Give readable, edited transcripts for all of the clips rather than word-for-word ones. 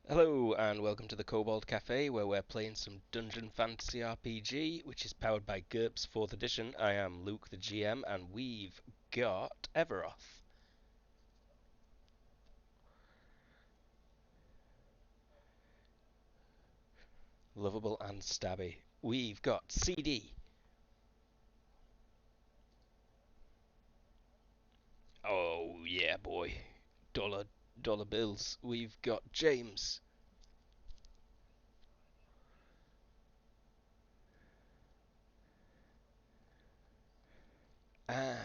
Hello and welcome to the Kobold Cafe where we're playing some Dungeon Fantasy RPG which is powered by GURPS 4th edition. I am Luke the GM and we've got Everoth. Lovable and stabby. We've got CD. Oh yeah boy. Dollar bills. We've got James. Ah,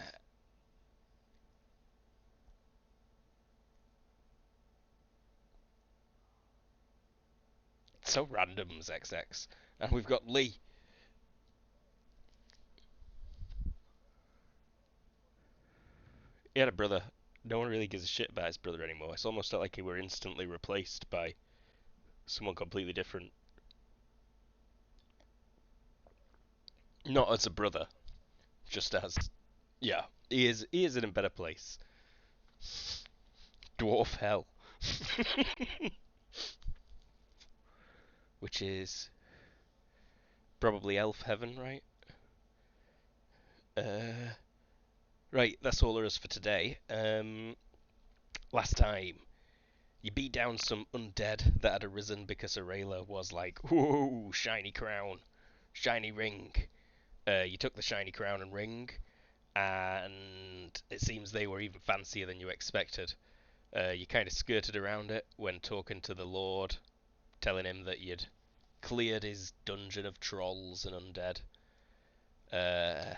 so randoms XX. And we've got Lee. He had a brother. No one really gives a shit about his brother anymore. It's almost like he were instantly replaced by someone completely different. Not as a brother, just as yeah, he is in a better place. Dwarf hell, which is probably elf heaven, right? Uh, right, that's all there is for today. Last time you beat down some undead that had arisen because Aurelia was like, "Whoa, shiny crown, shiny ring." You took the shiny crown and ring, and it seems they were even fancier than you expected. You kind of skirted around it when talking to the Lord, telling him that you'd cleared his dungeon of trolls and undead. Uh,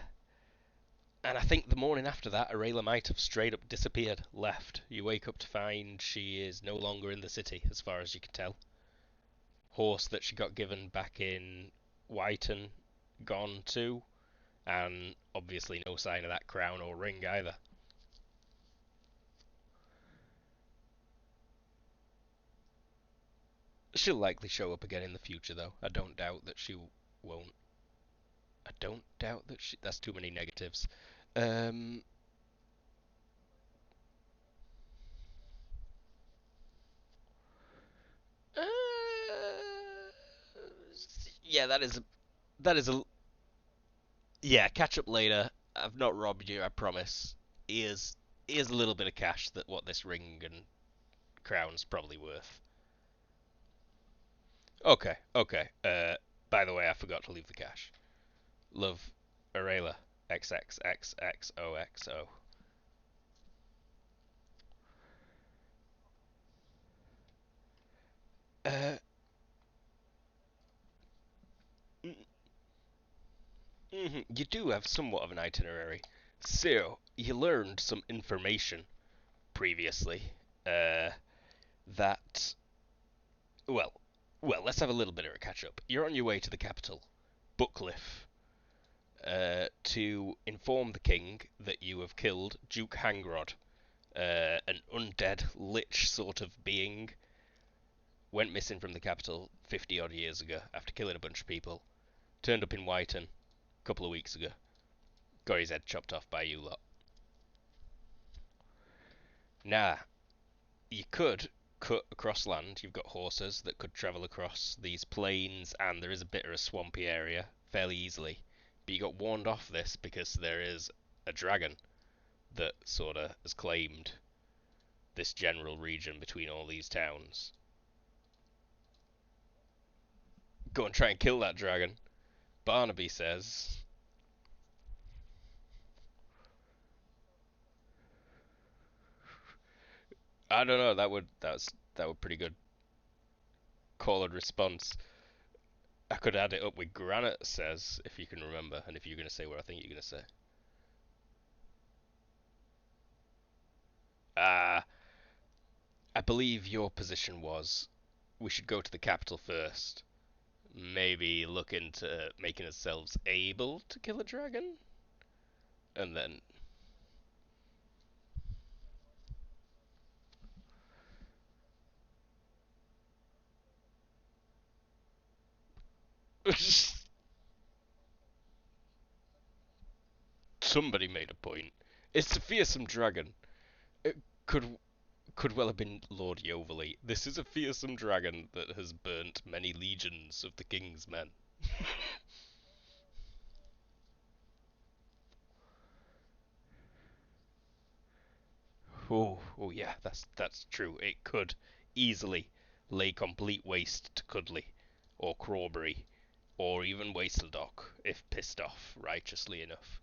and I think the morning after that, Aurelia might have straight up disappeared, left. You wake up to find she is no longer in the city, as far as you can tell. Horse that she got given back in Whiten, gone too, and obviously no sign of that crown or ring either. She'll likely show up again in the future, though. I don't doubt that she won't. I don't doubt that she. That's too many negatives. Um, Uh, yeah, that is a yeah. Catch up later. I've not robbed you. I promise. Here's a little bit of cash that what this ring and crown's probably worth. Okay, okay. By the way, I forgot to leave the cash. Love, Aurelia. XXXXOXO. Uh, you do have somewhat of an itinerary. So you learned some information previously. Uh, that well, let's have a little bit of a catch up. You're on your way to the capital, Buckcliffe, to inform the king that you have killed Duke Hangrod, an undead lich sort of being. Went missing from the capital 50 odd years ago after killing a bunch of people. Turned up in Whiten a couple of weeks ago. Got his head chopped off by you lot. Nah, you could cut across land. You've got horses that could travel across these plains, and there is a bit of a swampy area fairly easily. But you got warned off this because there is a dragon that sorta has claimed this general region between all these towns. Go and try and kill that dragon. Barnaby says, I don't know. That would pretty good call and response. I could add it up with Granite says if you can remember, and if you're gonna say what I think you're gonna say. Ah, I believe your position was we should go to the capital first. Maybe look into making ourselves able to kill a dragon, and then somebody made a point. It's a fearsome dragon. It could Could well have been Lord Yoverley. This is a fearsome dragon that has burnt many legions of the king's men. Oh yeah, that's true. It could easily lay complete waste to Cuddly, or Crawberry, or even Wasteldok, if pissed off righteously enough.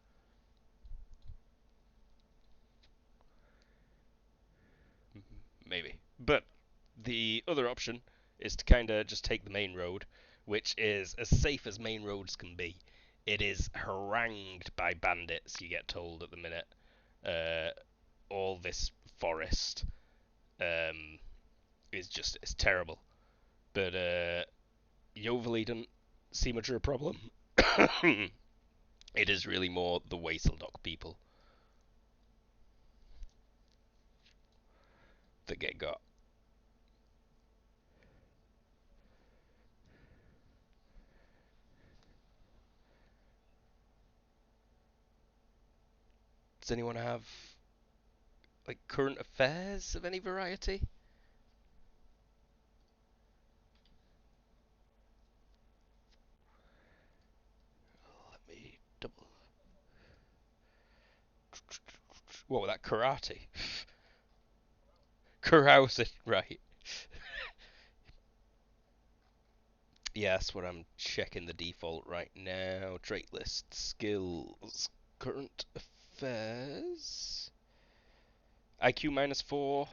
Maybe. But the other option is to kind of just take the main road, which is as safe as main roads can be. It is harangued by bandits, you get told at the minute. Uh, all this forest um, is just it's terrible. But Yoverley doesn't see much of a problem. It is really more the Wasteldok people that get got. Does anyone have like current affairs of any variety? Let me double. What was that? Karate? Carousing, right. Yeah, that's what I'm checking the default right now. Trait list, skills, current affairs. IQ -4,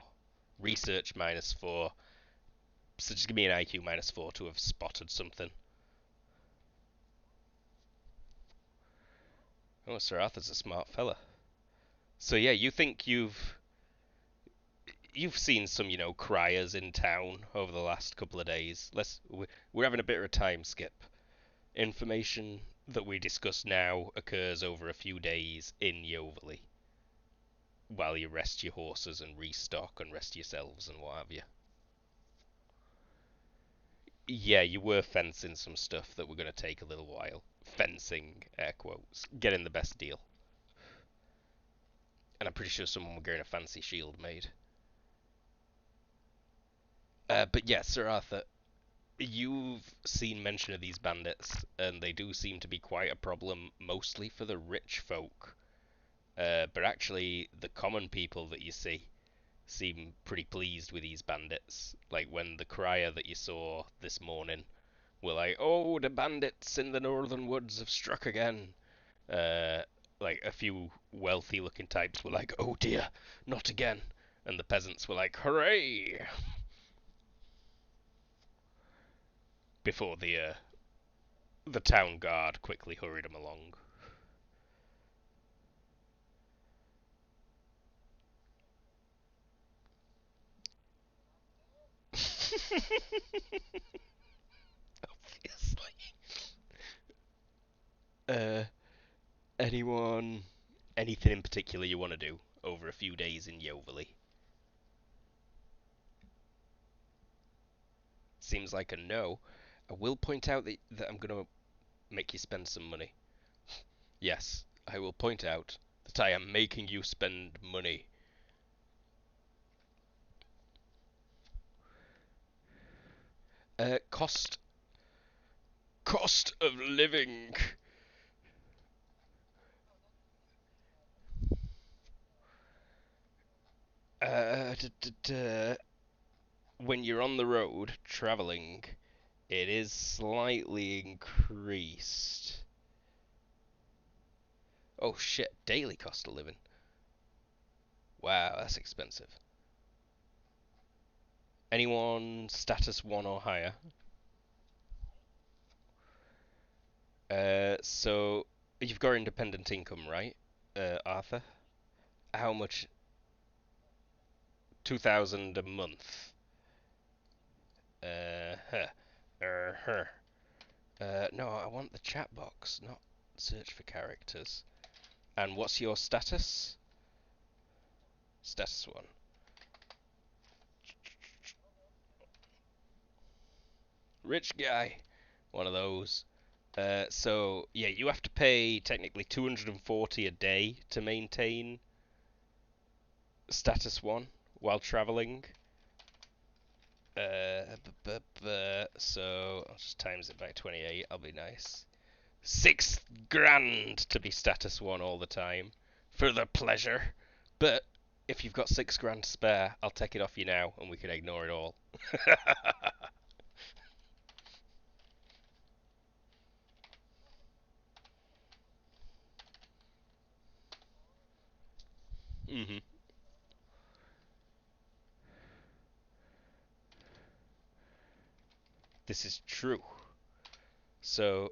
research -4. So just give me an IQ -4 to have spotted something. Oh, Sir Arthur's a smart fella. So yeah, you think you've seen some, criers in town over the last couple of days. We're having a bit of a time skip. Information that we discuss now occurs over a few days in Yoverley, while you rest your horses and restock and rest yourselves and what have you. Yeah, you were fencing some stuff that were going to take a little while. Fencing, air quotes. Getting the best deal. And I'm pretty sure someone were getting a fancy shield made. But yeah, Sir Arthur, you've seen mention of these bandits, and they do seem to be quite a problem, mostly for the rich folk. But actually, the common people that you see seem pretty pleased with these bandits. Like when the crier that you saw this morning were like, "Oh, the bandits in the northern woods have struck again." Uh, like a few wealthy-looking types were like, "Oh dear, not again," and the peasants were like, "Hooray!" Before the town guard quickly hurried them along. Obviously. Uh, anyone, anything in particular you want to do over a few days in Yoverley? Seems like a no. I will point out that I'm going to make you spend some money. Yes, I will point out that I am making you spend money. Cost of living. Uh, d- d- d- when you're on the road traveling, it is slightly increased. Oh shit, daily cost of living. Wow, that's expensive. Anyone status 1 or higher? So you've got independent income, right, Arthur? How much? 2,000 a month. Huh. Huh. No, I want the chat box, not search for characters. And what's your status? Status 1. Rich guy. One of those. So, yeah, you have to pay technically 240 a day to maintain status 1, while traveling. So I'll just times it by 28. I'll be nice. 6 grand to be status 1 all the time for the pleasure. But if you've got 6 grand spare, I'll take it off you now and we can ignore it all. hmm This is true. So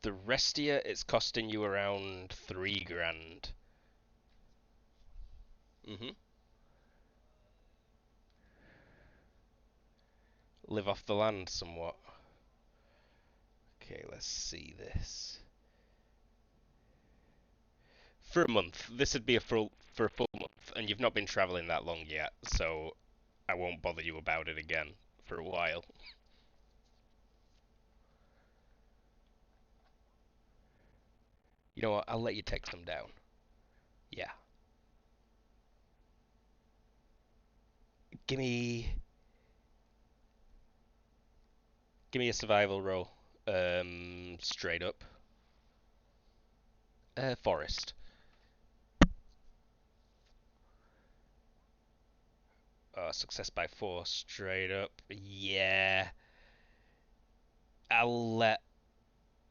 the Restia, it's costing you around 3 grand. hmm Live off the land somewhat. Okay, let's see this. For a month. This would be for a full month, and you've not been travelling that long yet, so I won't bother you about it again for a while. You know what? I'll let you take them down. Yeah. Give me give me a survival roll. Straight up. Forest. Success by 4. Straight up. Yeah. I'll let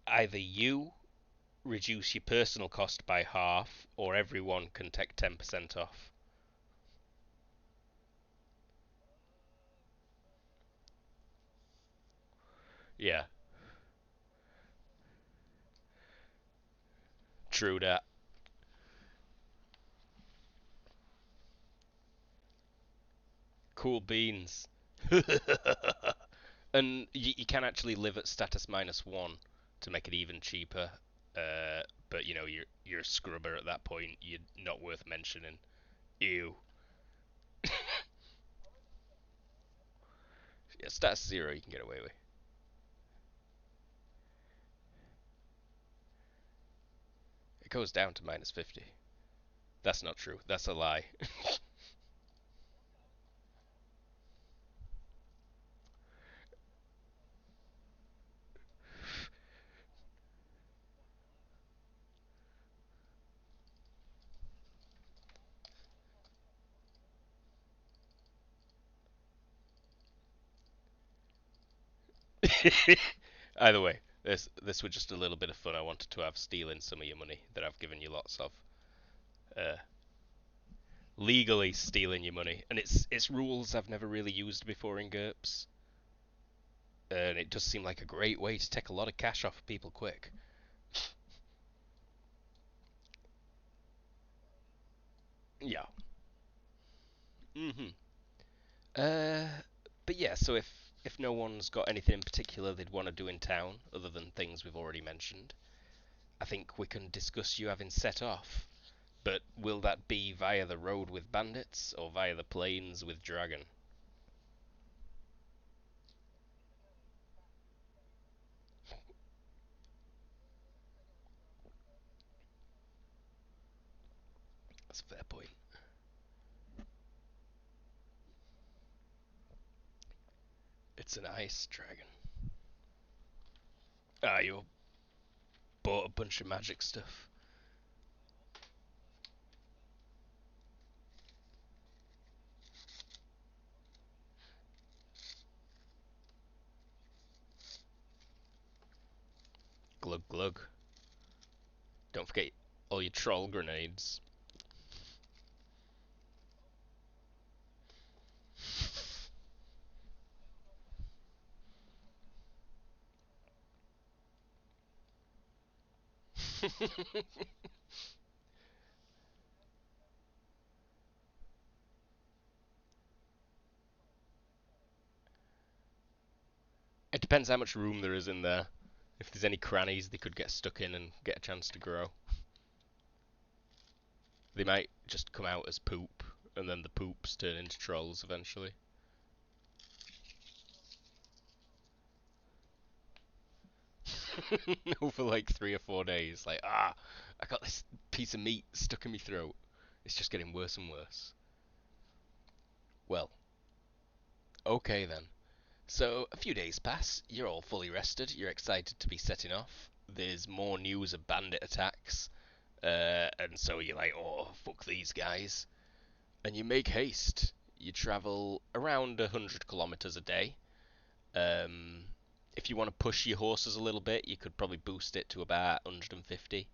either you reduce your personal cost by half, or everyone can take 10% off. Yeah. True that. Cool beans. And you can actually live at status -1 to make it even cheaper. But you know you're a scrubber at that point. You're not worth mentioning. Ew. Yeah, status 0 you can get away with. It goes down to -50. That's not true. That's a lie. Either way, this was just a little bit of fun I wanted to have stealing some of your money that I've given you lots of. Uh, Legally stealing your money, and it's rules I've never really used before in GURPS, and it does seem like a great way to take a lot of cash off people quick. Yeah. Mhm. Uh, but yeah, so if no one's got anything in particular they'd want to do in town other than things we've already mentioned, I think we can discuss you having set off. But will that be via the road with bandits or via the plains with dragon? That's a fair point. It's an ice dragon. Ah, you bought a bunch of magic stuff. Glug glug. Don't forget all your troll grenades. It depends how much room there is in there. If there's any crannies they could get stuck in and get a chance to grow. They might just come out as poop, and then the poops turn into trolls eventually. over like 3 or 4 days. Like, I got this piece of meat stuck in my throat. It's just getting worse and worse. Well, okay then. So, a few days pass, you're all fully rested, you're excited to be setting off. There's more news of bandit attacks, and so you're like, oh, fuck these guys. And you make haste. You travel around 100 kilometers a day. Um, if you want to push your horses a little bit, you could probably boost it to about 150.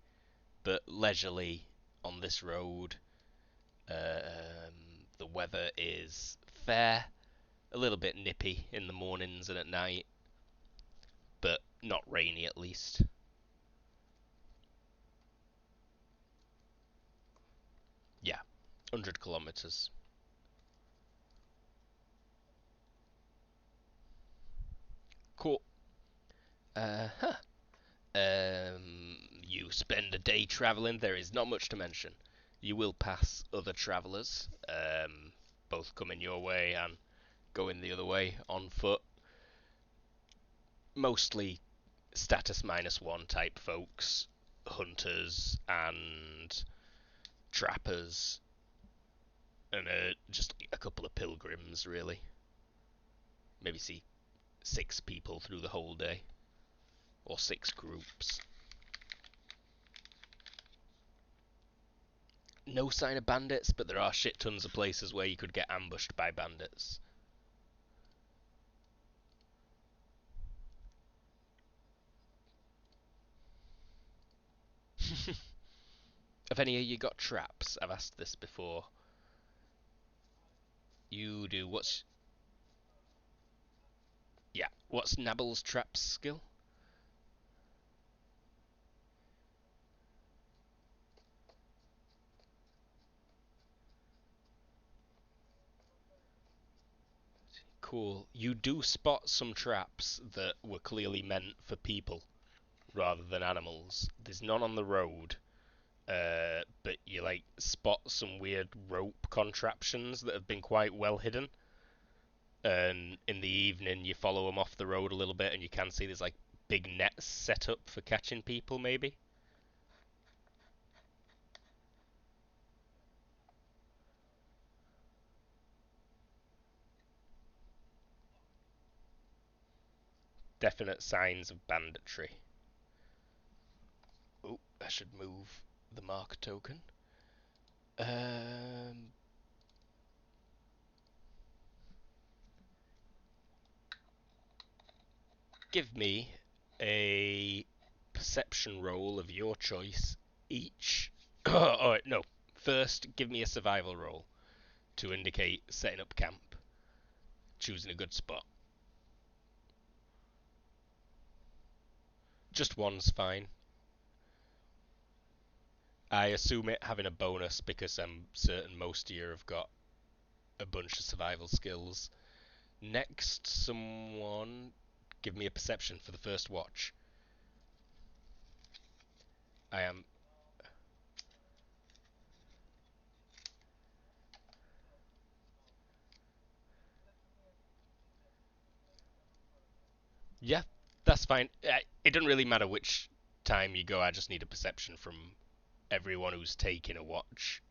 But leisurely on this road, the weather is fair, a little bit nippy in the mornings and at night, but not rainy at least. Yeah, 100 kilometers. Cool. Huh. You spend a day traveling. There is not much to mention. You will pass other travelers, both coming your way and going the other way on foot. Mostly status -1 type folks, hunters and trappers, and just a couple of pilgrims, really. Maybe see 6 people through the whole day, or 6 groups. No sign of bandits, but there are shit tons of places where you could get ambushed by bandits. Have any of you got traps? I've asked this before. You do. What's Nabel's traps skill? Cool. You do spot some traps that were clearly meant for people rather than animals. There's none on the road, but you like spot some weird rope contraptions that have been quite well hidden. And in the evening, you follow them off the road a little bit, and you can see there's like big nets set up for catching people, maybe. Definite signs of banditry. Oh, I should move the mark token. Um, Give me a perception roll of your choice each. Oh, no. First, give me a survival roll to indicate setting up camp, choosing a good spot. Just one's fine. I assume it having a bonus because I'm certain most of you have got a bunch of survival skills. Next, someone give me a perception for the first watch. I am. Yeah, that's fine. It doesn't really matter which time you go. I just need a perception from everyone who's taking a watch.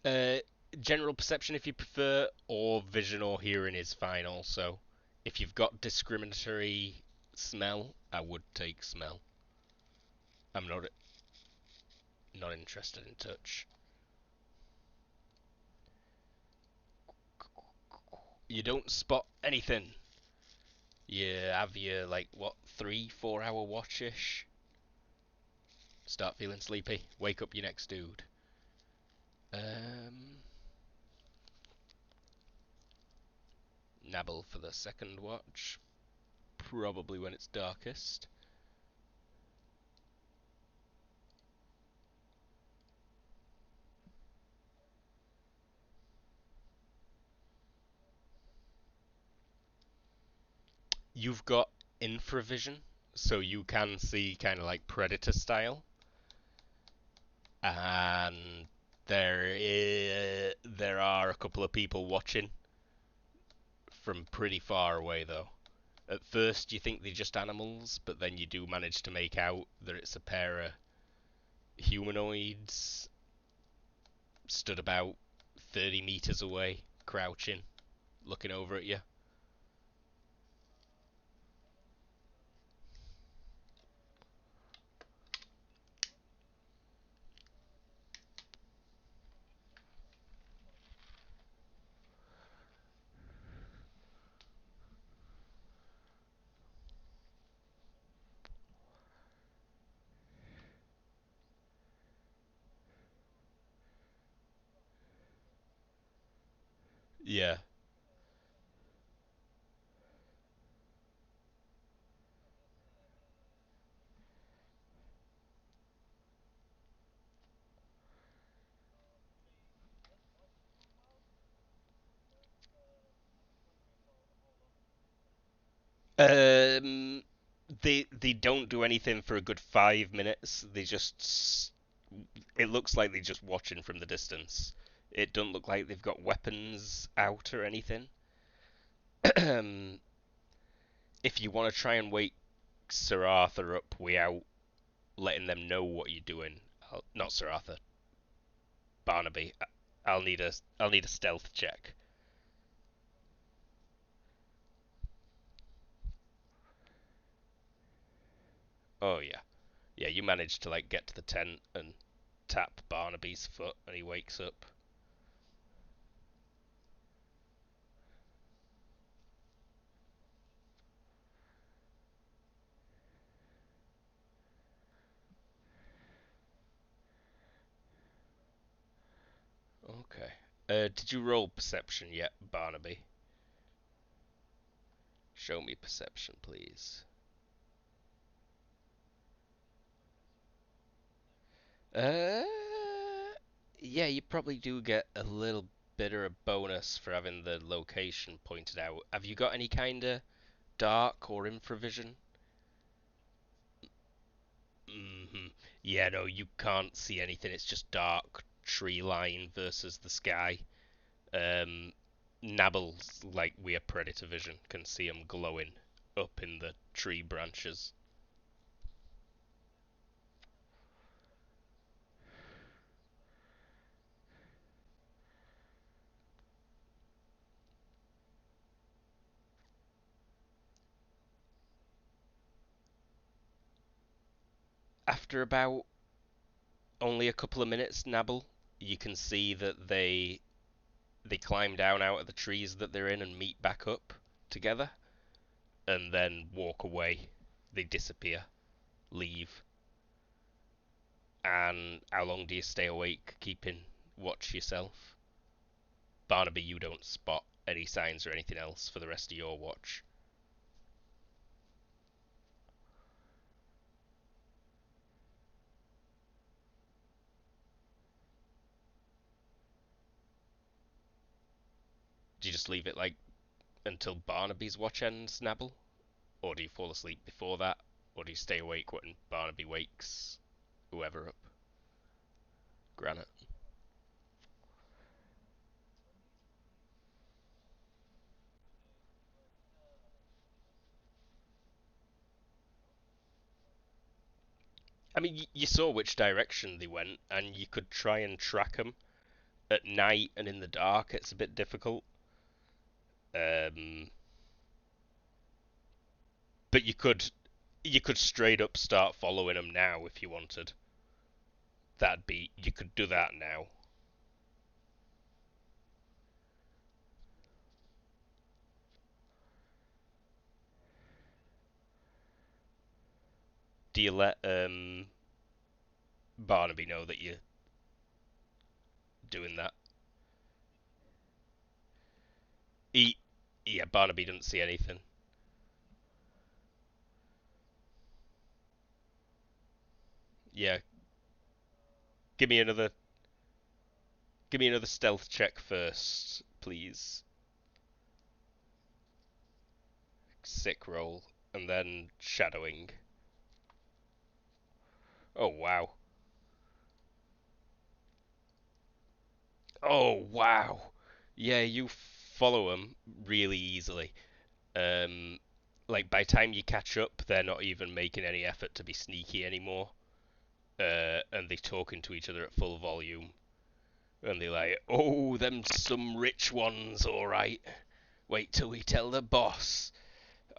Uh, General perception if you prefer, or vision or hearing is fine also. If you've got discriminatory smell, I would take smell. I'm not interested in touch. You don't spot anything. You have your like what 3 4 hour watch-ish. Start feeling sleepy. Wake up your next dude. Um, Nabble for the second watch. Probably when it's darkest. You've got infravision, so you can see kind of like Predator style, and there are a couple of people watching from pretty far away though. At first you think they're just animals, but then you do manage to make out that it's a pair of humanoids stood about 30 meters away, crouching, looking over at you. Yeah. Um, they don't do anything for a good 5 minutes. It looks like they're just watching from the distance. It doesn't look like they've got weapons out or anything. If you want to try and wake Sir Arthur up without letting them know what you're doing, not Sir Arthur, Barnaby. I'll need a stealth check. Oh yeah, yeah. You managed to like get to the tent and tap Barnaby's foot, and he wakes up. Okay. Did you roll perception yet, Barnaby? Show me perception, please. Uh, yeah, you probably do get a little bit of a bonus for having the location pointed out. Have you got any kind of dark or infravision? Yeah, no, you can't see anything. It's just dark tree line versus the sky. Um, Nabbles, like we have predator vision, can see them glowing up in the tree branches. After about only a couple of minutes, Nabble, you can see that they climb down out of the trees that they're in and meet back up together, and then walk away. They disappear, leave. And how long do you stay awake, keeping watch yourself? Barnaby, you don't spot any signs or anything else for the rest of your watch. Do you just leave it like until Barnaby's watch ends, Nabble? Or do you fall asleep before that? Or do you stay awake when Barnaby wakes whoever up? Granite. I mean, you saw which direction they went, and you could try and track them at night and in the dark. It's a bit difficult. Um, but you could straight up start following them now if you wanted. That'd be you could do that now. Do you let Barnaby know that you're doing that? He, yeah, Barnaby doesn't see anything. Yeah, give me another give me another stealth check first, please. Sick roll. and then shadowing. Oh wow. Oh wow. Yeah, you follow them really easily. Um, like by the time you catch up, they're not even making any effort to be sneaky anymore. And they're talking to each other at full volume. And they're like, "Oh, them some rich ones, all right. Wait till we tell the boss.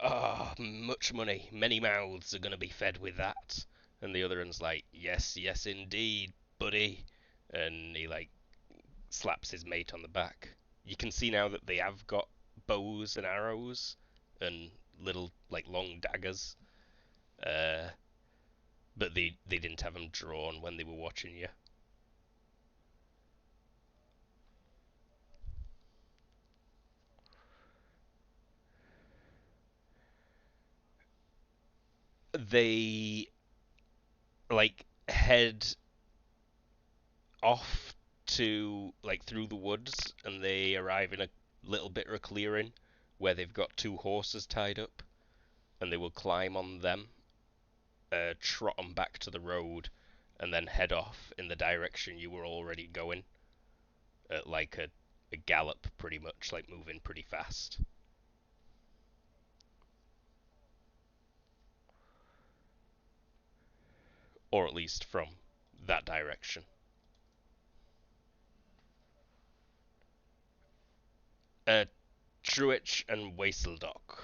Ah, oh, much money, many mouths are gonna be fed with that." And the other one's like, "Yes, yes, indeed, buddy." And he like slaps his mate on the back. You can see now that they have got bows and arrows and little like long daggers, uh, but they didn't have them drawn when they were watching you. They like head off to like through the woods, and they arrive in a little bit of a clearing where they've got two horses tied up, and they will climb on them, trot them back to the road, and then head off in the direction you were already going at like a gallop, pretty much, like moving pretty fast, or at least from that direction. Uh, Truich and Waseldock.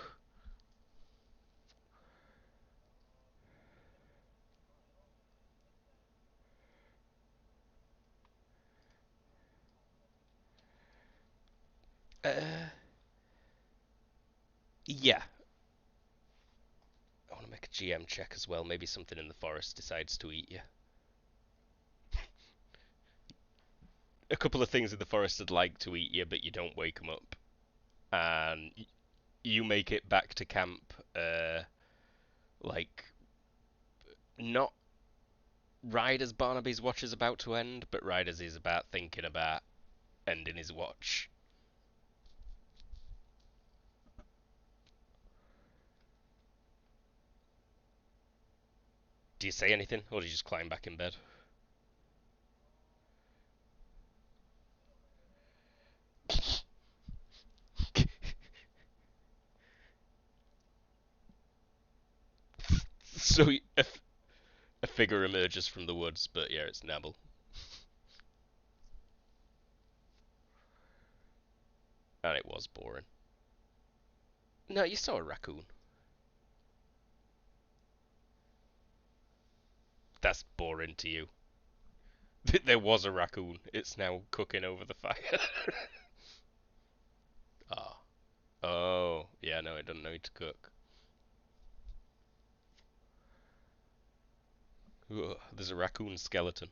Uh, yeah, I want to make a GM check as well. Maybe something in the forest decides to eat you. A couple of things in the forest would like to eat you, but you don't wake them up, and you make it back to camp. Like not right as Barnaby's watch is about to end, but right as he's about thinking about ending his watch. Do you say anything, or do you just climb back in bed? So a figure emerges from the woods, but yeah, it's Nabble. And it was boring. No, you saw a raccoon. That's boring to you. There was a raccoon. It's now cooking over the fire. Ah. Oh. Yeah, no, it doesn't know to cook. Ugh, there's a raccoon skeleton.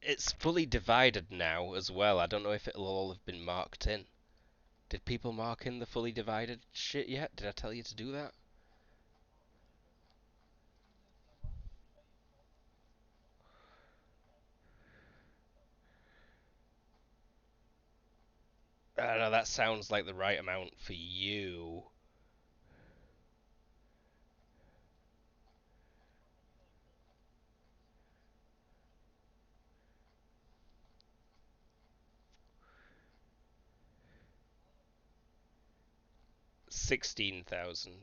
It's fully divided now as well. I don't know if it'll all have been marked in. Did people mark in the fully divided shit yet? Did I tell you to do that? I don't know, that sounds like the right amount for you. 16,000.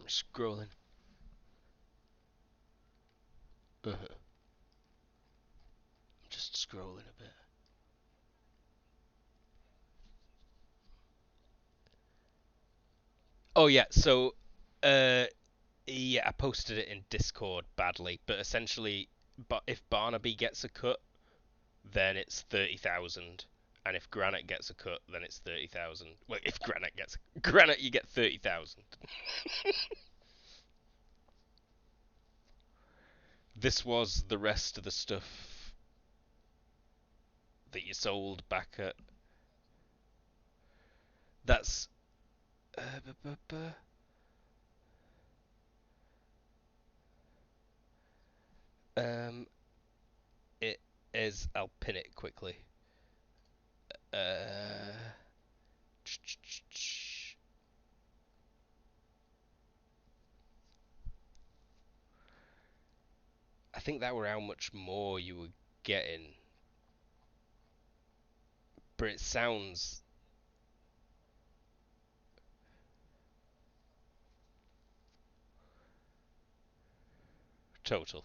Scrolling. Uh-huh. Just scrolling a bit. Oh yeah, so uh yeah, I posted it in Discord badly, but essentially, but if Barnaby gets a cut, then it's 30,000, and if Granite gets a cut, then it's 30,000. Well, if Granite gets Granite, you get 30,000. This was the rest of the stuff. that you sold back at. That's. Bu- bu- bu- Um, it is. I'll pin it quickly. Uh, I think that were how much more you were getting, but it sounds total.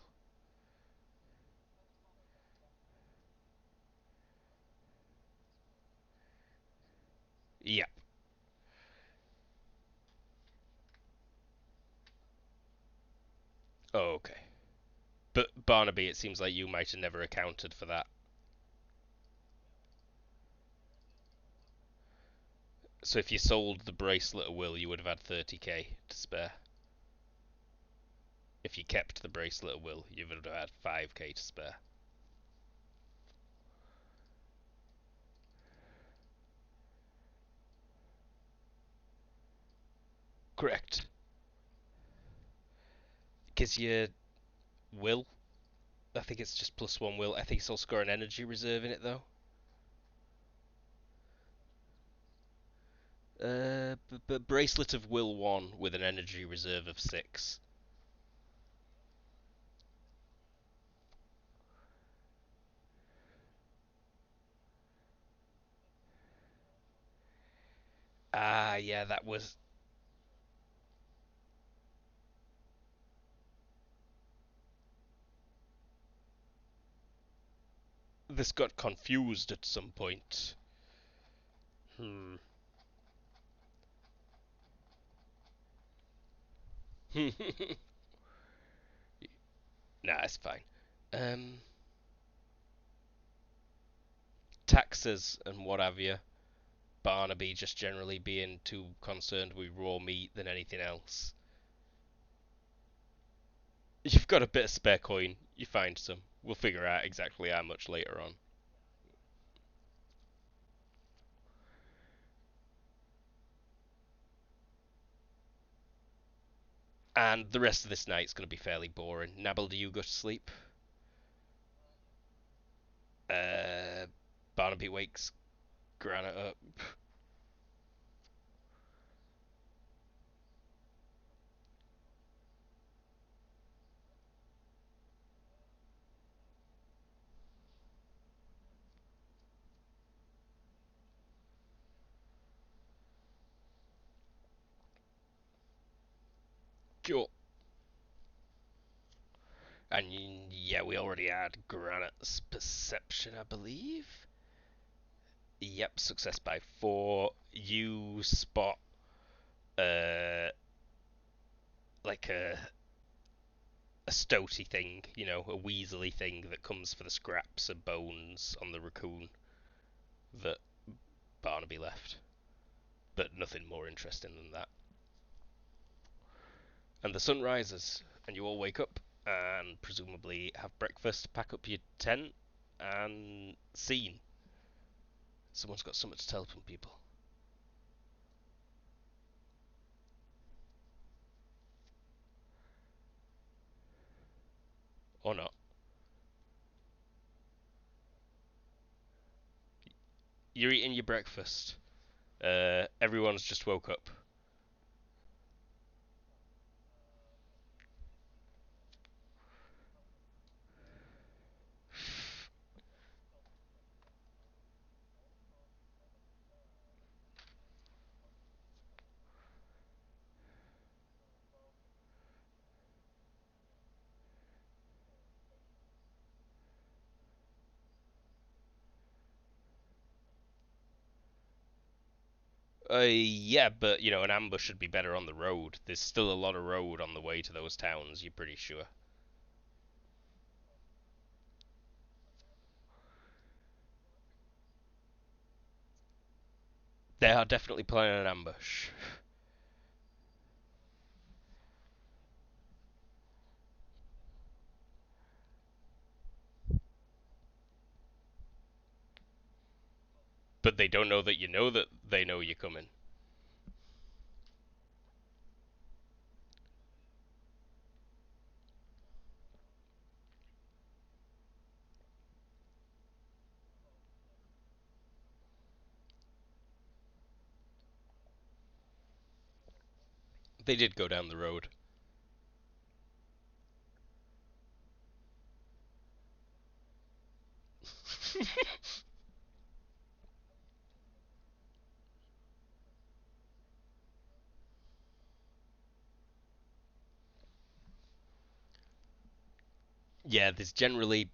Yeah. Oh, okay. But Barnaby, it seems like you might have never accounted for that. So if you sold the bracelet of will, you would have had 30k to spare. If you kept the bracelet of will, you would have had 5k to spare. Correct. Because your will, I think it's just plus one will. I think it's also got an energy reserve in it though. But bracelet of will one with an energy reserve of 6. Ah, yeah, that was. This got confused at some point. Hmm. Nah, it's fine. Um, Taxes and what have you. Barnaby just generally being too concerned with raw meat than anything else. You've got a bit of spare coin. You find some. We'll figure out exactly how much later on. And the rest of this night's going to be fairly boring. Nabil, do you go to sleep? Uh, Barnaby wakes Granite up. Sure. And yeah, we already had Granite's perception, I believe. Yep, success by 4. You spot uh like a stoaty thing, a weaselly thing that comes for the scraps of bones on the raccoon that Barnaby left. But nothing more interesting than that. And the sun rises, and you all wake up and presumably have breakfast, pack up your tent, and scene. Someone's got something to tell some people. Or not. You're eating your breakfast. Everyone's just woke up. Yeah, but an ambush should be better on the road. There's still a lot of road on the way to those towns. You're pretty sure. They are definitely planning an ambush. But they don't know that they know you're coming. They did go down the road. Yeah, there's generally.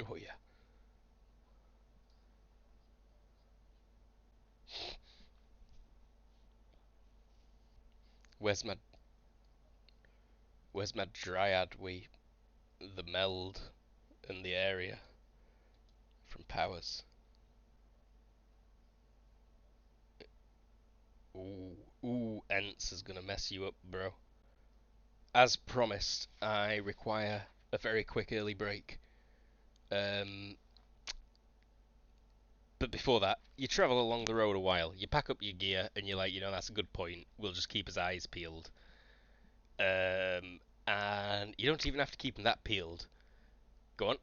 Oh yeah. Where's my where's my dryad we the meld in the area from powers? Ooh, Ents is gonna mess you up, bro. As promised, I require a very quick early break. Um, but before that, you travel along the road a while. You pack up your gear, and you're like, that's a good point. We'll just keep his eyes peeled. And you don't even have to keep them that peeled. Go on.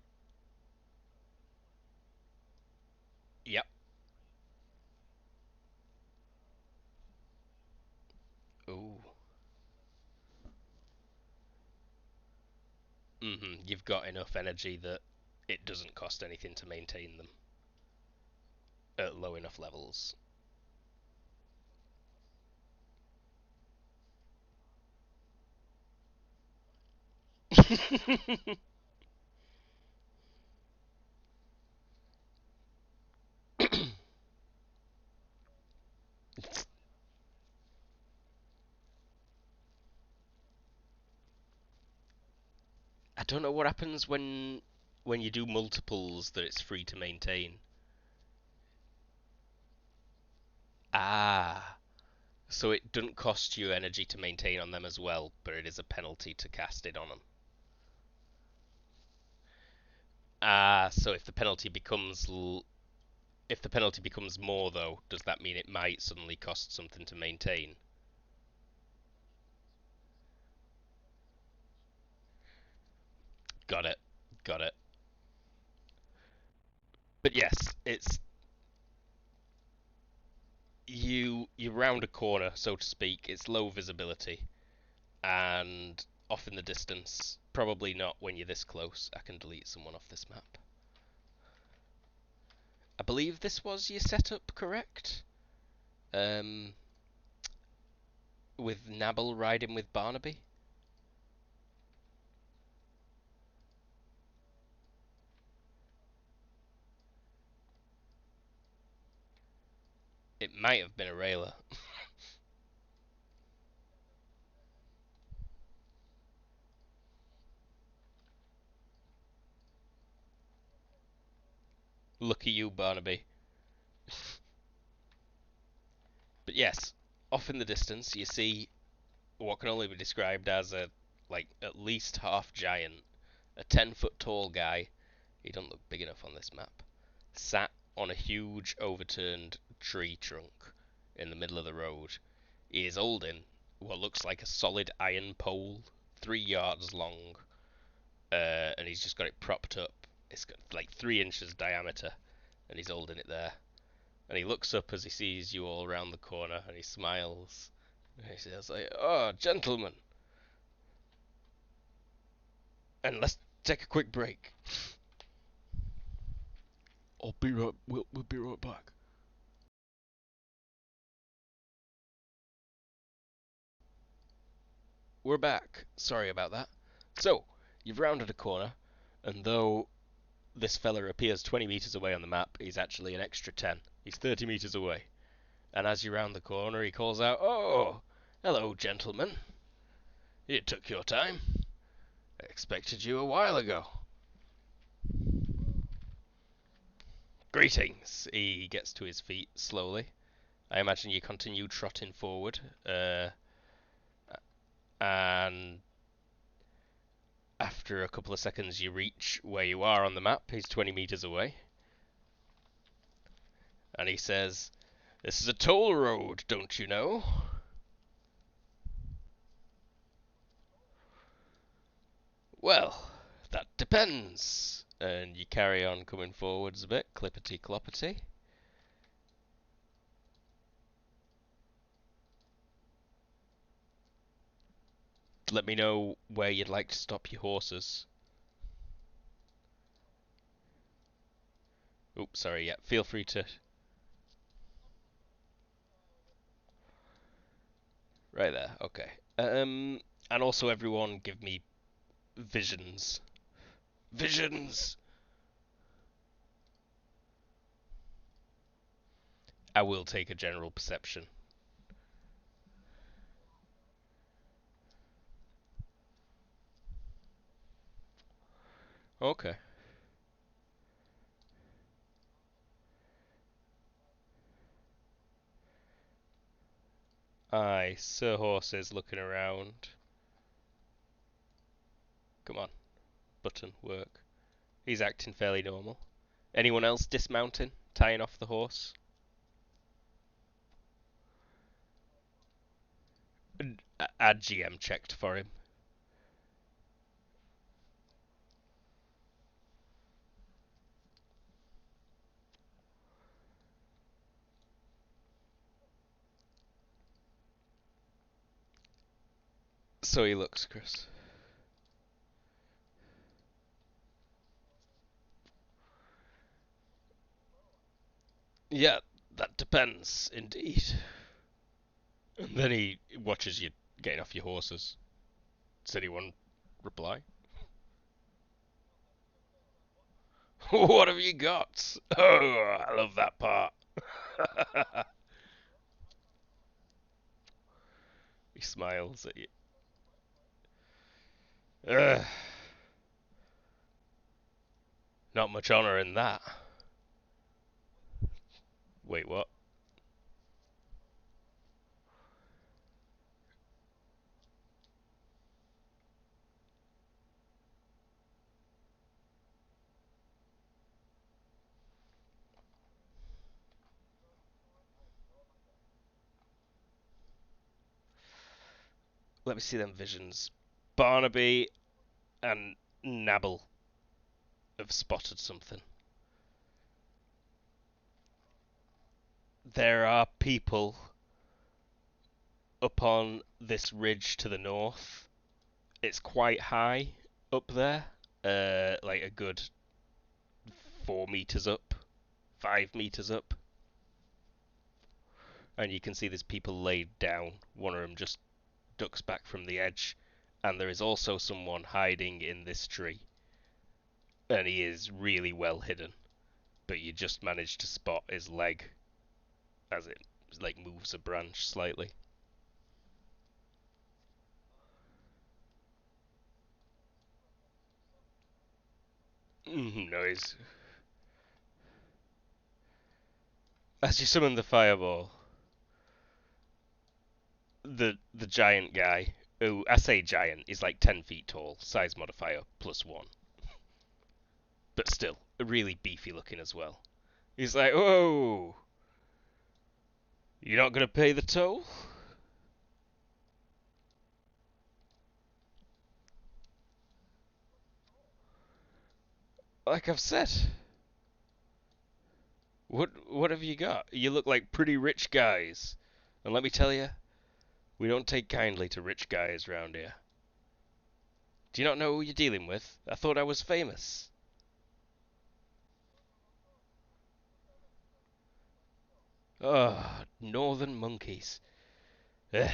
Yep. Ooh. You've got enough energy that it doesn't cost anything to maintain them at low enough levels. I don't know what happens when you do multiples that it's free to maintain. Ah, so it doesn't cost you energy to maintain on them as well, but it is a penalty to cast it on them. Ah, so if the penalty becomes more though, does that mean it might suddenly cost something to maintain? Got it. Got it. But yes, it's you round a corner, so to speak. It's low visibility and off in the distance. Probably not when you're this close. I can delete someone off this map. I believe this was your setup, correct? Um, with Nabble riding with Barnaby. It might have been a Railer. Lucky you, Barnaby. But yes, off in the distance you see what can only be described as a at least half giant, a 10 foot tall guy. He doesn't look big enough on this map. Sat on a huge overturned tree trunk in the middle of the road. He is holding what looks like a solid iron pole, 3 yards long, and he's just got it propped up. It's got like 3 inches diameter, and he's holding it there. And he looks up as he sees you all around the corner, and he smiles. And he says, like, "Oh, gentlemen, and let's take a quick break." We'll be right back. We're back. Sorry about that. So, you've rounded a corner, and though this fella appears 20 meters away on the map, he's actually an extra 10. He's 30 meters away. And as you round the corner, he calls out, "Oh, hello, gentlemen. It took your time. I expected you a while ago. Greetings. He gets to his feet slowly. I imagine you continue trotting forward, and after a couple of seconds you reach where you are on the map. He's 20 meters away. And he says, "This is a toll road, don't you know?" "Well, that depends." And you carry on coming forwards a bit, clippity cloppity. Let me know where you'd like to stop your horses. Oops, sorry, yeah, feel free to... Right there, okay. And also everyone give me visions. Visions! I will take a general perception. Okay. Aye, Sir Horse is looking around. Come on, button, work. He's acting fairly normal. Anyone else dismounting, tying off the horse? Add GM checked for him. So he looks, Chris. Yeah, that depends, indeed. And then he watches you getting off your horses. Does anyone reply? What have you got? Oh, I love that part. He smiles at you. Ugh, not much honor in that. Wait, what? Let me see them visions. Barnaby and Nabble have spotted something. There are people up on this ridge to the north. It's quite high up there, like a good 4 meters up, 5 meters up, and you can see there's people laid down. One of them just ducks back from the edge, and there is also someone hiding in this tree, and he is really well hidden. But you just manage to spot his leg as it like moves a branch slightly. Noise. As you summon the fireball, the giant guy, who I say giant, is like 10 feet tall, size modifier +1, but still really beefy looking as well. He's like, "Whoa, you're not gonna pay the toll?" Like I've said, what have you got? You look like pretty rich guys, and let me tell you, we don't take kindly to rich guys round here. Do you not know who you're dealing with? I thought I was famous. Oh, northern monkeys. Ugh.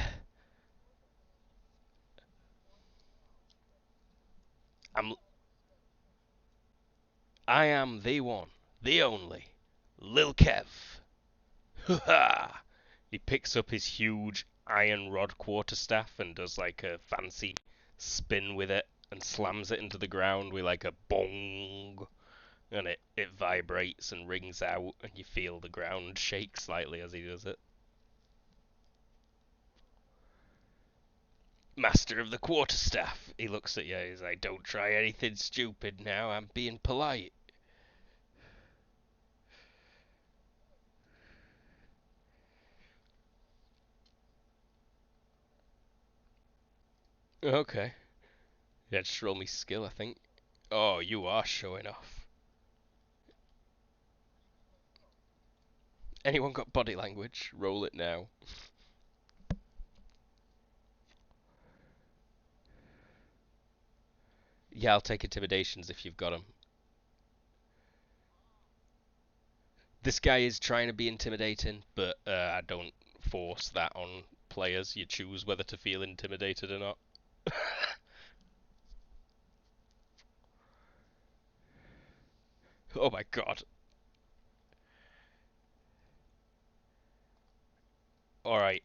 I'm I am the one, the only, Lil Kev. Ha! He picks up his huge iron rod quarterstaff and does like a fancy spin with it and slams it into the ground with like a bong, and it vibrates and rings out, and you feel the ground shake slightly as he does it. Master of the quarterstaff, he looks at you. He's like, "Don't try anything stupid now. I'm being polite." Okay. Yeah, just roll me skill, I think. Oh, you are showing off. Anyone got body language? Roll it now. Yeah, I'll take intimidations if you've got them. This guy is trying to be intimidating, but I don't force that on players. You choose whether to feel intimidated or not. Oh my god. Alright,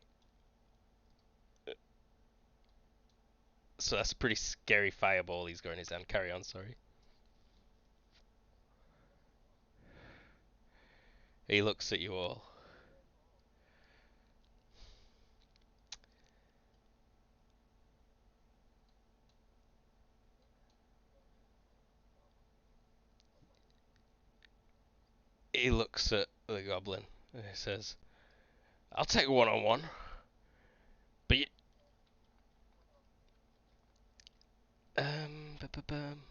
so that's a pretty scary fireball he's got in his hand. Carry on, sorry. He looks at you all. He looks at the goblin and he says, "I'll take a one-on-one, but you, bu-bu-bum.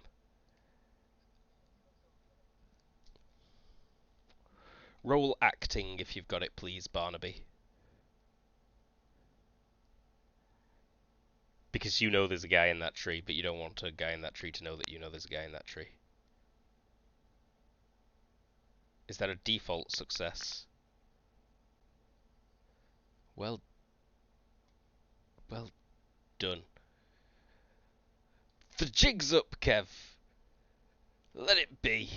Roll acting if you've got it, please, Barnaby. Because you know there's a guy in that tree, but you don't want a guy in that tree to know that you know there's a guy in that tree. Is that a default success? Well, well done. The jig's up, Kev. Let it be.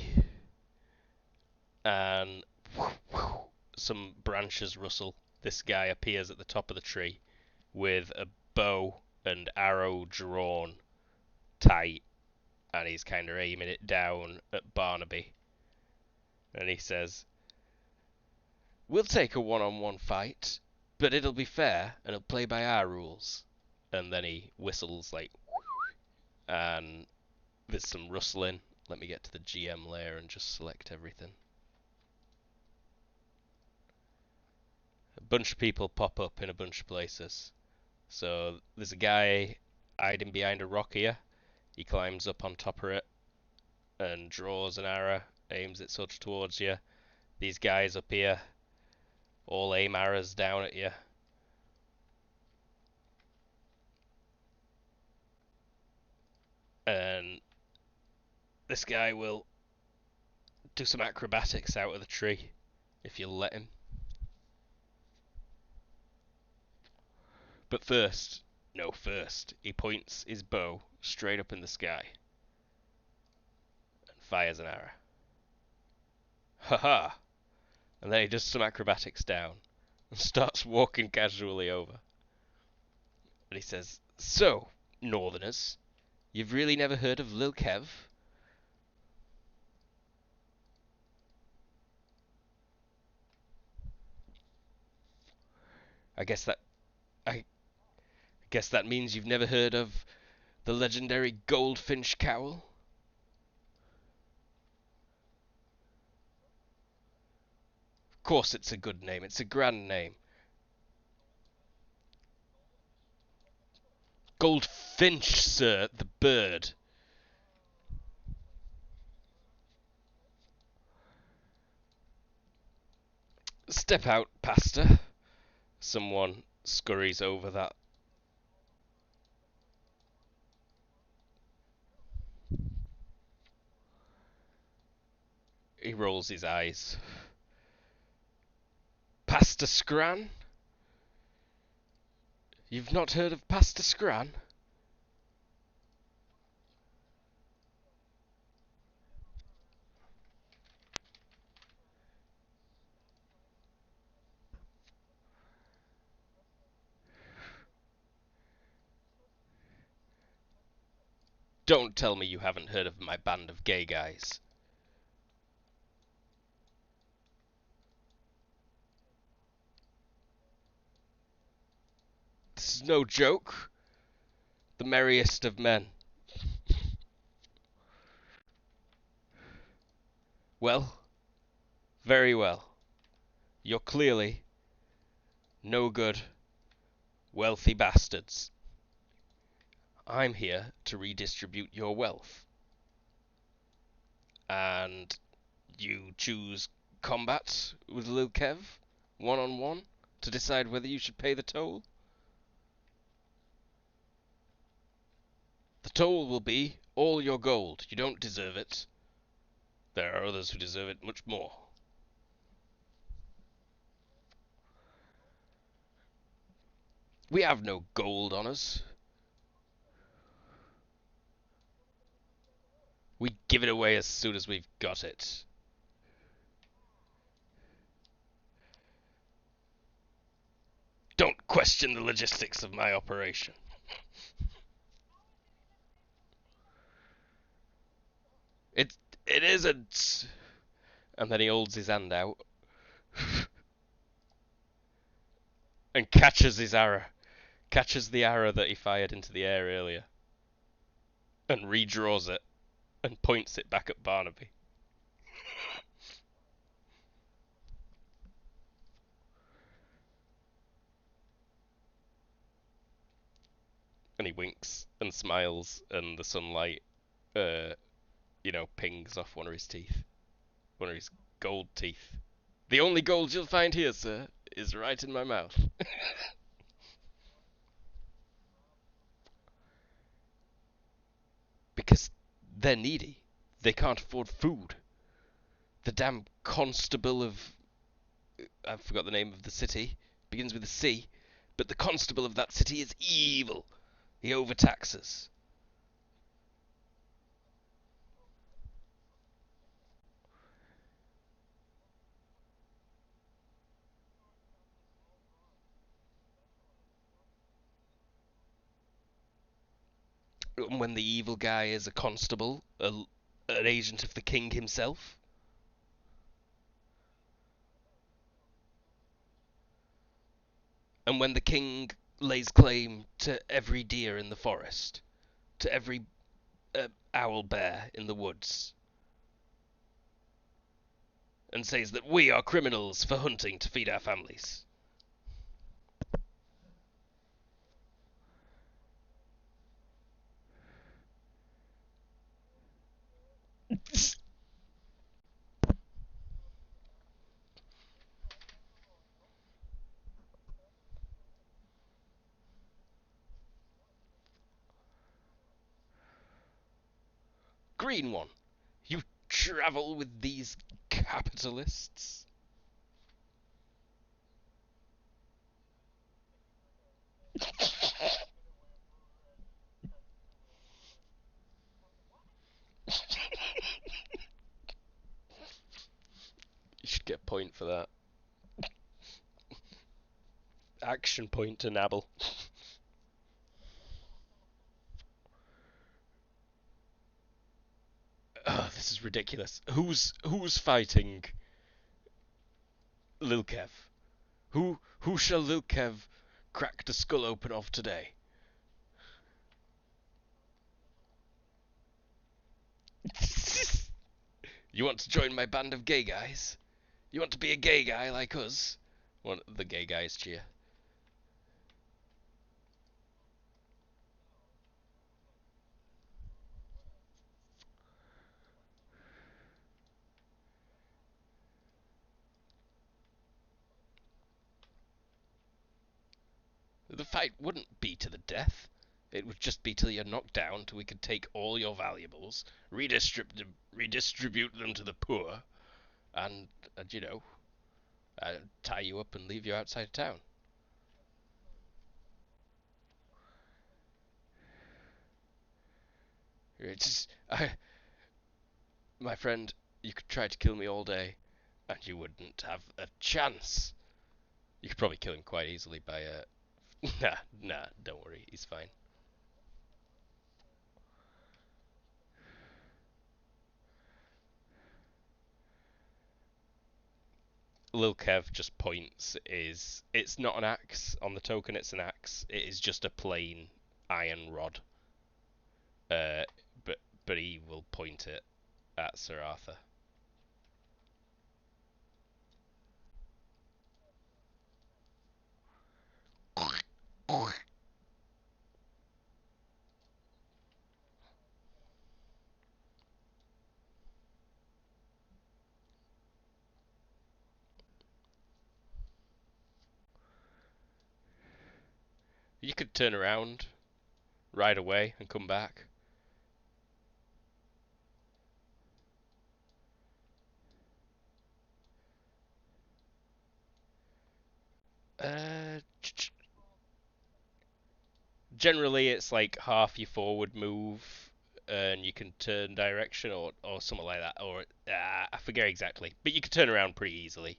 And some branches rustle. This guy appears at the top of the tree with a bow and arrow drawn tight, and he's kind of aiming it down at Barnaby. And he says, "We'll take a one-on-one fight, but it'll be fair and it'll play by our rules." And then he whistles like, and there's some rustling. Let me get to the GM layer and just select everything. A bunch of people pop up in a bunch of places. So there's a guy hiding behind a rock here. He climbs up on top of it and draws an arrow, aims it sort of towards you. These guys up here all aim arrows down at you. And this guy will do some acrobatics out of the tree, if you'll let him. But first, he points his bow straight up in the sky and fires an arrow. Ha ha! And then he does some acrobatics down and starts walking casually over. And he says, "So, Northerners, you've really never heard of Lil Kev?" I guess that I guess that means you've never heard of the legendary Goldfinch Cowl? Of course it's a good name, it's a grand name. Goldfinch, sir, the bird. Step out, Pastor. Someone scurries over that. He rolls his eyes. Pastor Scran? You've not heard of Pastor Scran? Don't tell me you haven't heard of my band of gay guys. This is no joke. The merriest of men. Well, very well. You're clearly no good, wealthy bastards. I'm here to redistribute your wealth. And you choose combat with Lil Kev, one-on-one, to decide whether you should pay the toll? The toll will be all your gold. You don't deserve it. There are others who deserve it much more. We have no gold on us. We give it away as soon as we've got it. Don't question the logistics of my operation. It it isn't. And then he holds his hand out and catches his arrow. Catches the arrow that he fired into the air earlier. And redraws it and points it back at Barnaby. And he winks and smiles, and the sunlight, pings off one of his teeth. One of his gold teeth. The only gold you'll find here, sir, is right in my mouth. Because they're needy. They can't afford food. The damn constable of... I forgot the name of the city. Begins with a C. But the constable of that city is evil. He overtaxes. And when the evil guy is a constable, an agent of the king himself. And when the king lays claim to every deer in the forest, to every owl bear in the woods, and says that we are criminals for hunting to feed our families. Green one, you travel with these capitalists? You should get a point for that. Action point to Nabble. Oh, this is ridiculous. Who's fighting Lil Kev? Who shall Lil Kev crack the skull open of today? You want to join my band of gay guys? You want to be a gay guy like us? One of the gay guys cheer. The fight wouldn't be to the death. It would just be till you're knocked down, till we could take all your valuables, redistribute them to the poor, and tie you up and leave you outside town. It's my friend, you could try to kill me all day, and you wouldn't have a chance. You could probably kill him quite easily by nah, don't worry, he's fine. Lil Kev just points is it's not an axe on the token. It's an axe. It is just a plain iron rod. Uh, but he will point it at Sir Arthur. You could turn around, ride away, and come back. Uh, Generally, it's like half your forward move, and you can turn direction or something like that. Or I forget exactly, but you can turn around pretty easily.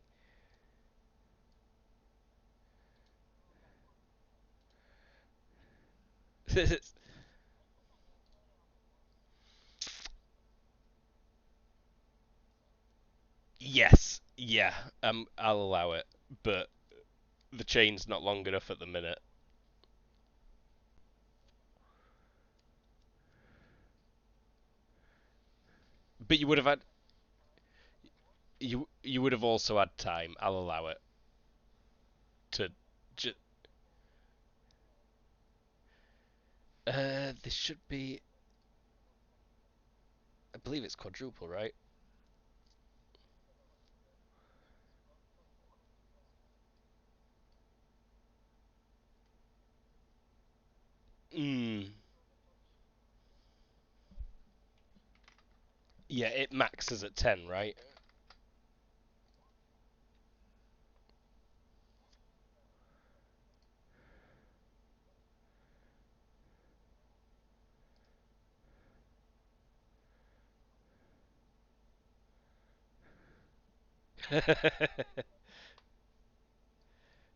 Yes, yeah, I'll allow it, but the chain's not long enough at the minute. But you would have had you would have also had time. I'll allow it to. Ju- this should be. I believe it's quadruple, right? Mm. Yeah, it maxes at 10, right?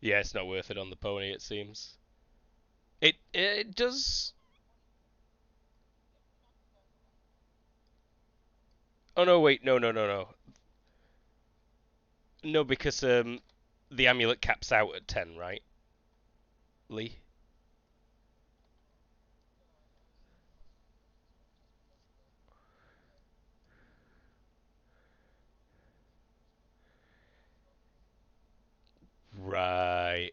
Yeah, it's not worth it on the pony, it seems. It does. Oh no, wait, no. No, because the amulet caps out at 10, right? Lee. Right.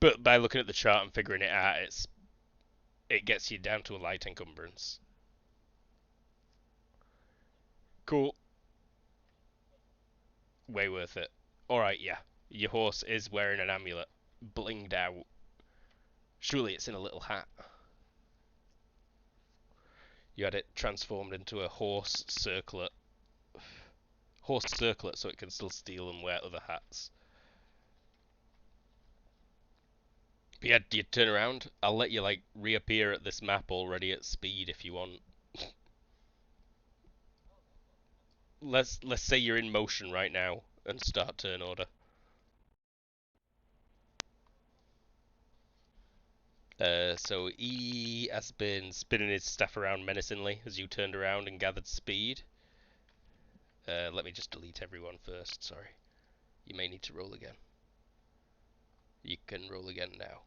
But by looking at the chart and figuring it out, it gets you down to a light encumbrance. Cool. Way worth it. Alright, yeah. Your horse is wearing an amulet. Blinged out. Surely it's in a little hat. You had it transformed into a horse circlet so it can still steal and wear other hats. But yeah, do you turn around? I'll let you like reappear at this map already at speed if you want. Let's say you're in motion right now and start turn order. So he has been spinning his staff around menacingly as you turned around and gathered speed. Let me just delete everyone first. Sorry, you may need to roll again. You can roll again now.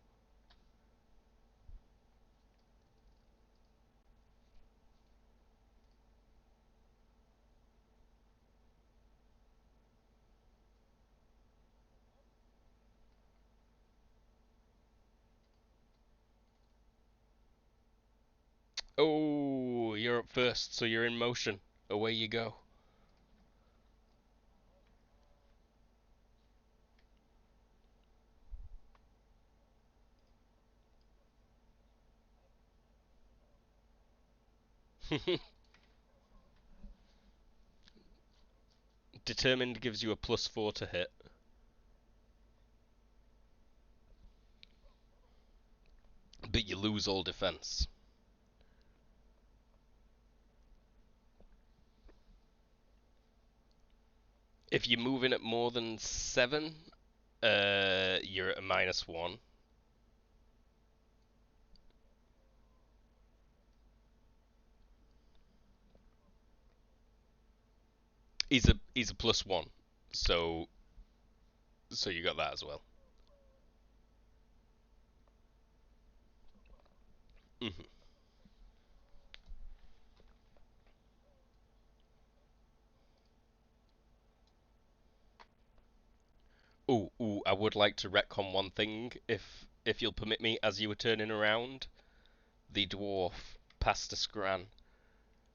Oh, you're up first, so you're in motion. Away you go. Determined gives you a +4 to hit. But you lose all defense. If you're moving at more than 7, you're at a -1. He's a +1, so you got that as well. Hmm. Ooh, I would like to retcon one thing, if you'll permit me. As you were turning around, the dwarf past a scran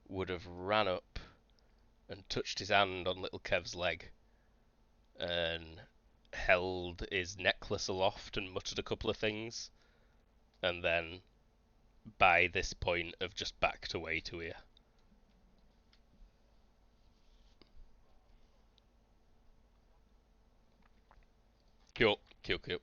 would have ran up and touched his hand on little Kev's leg and held his necklace aloft and muttered a couple of things, and then by this point have just backed away to here. Cool, cool, cool.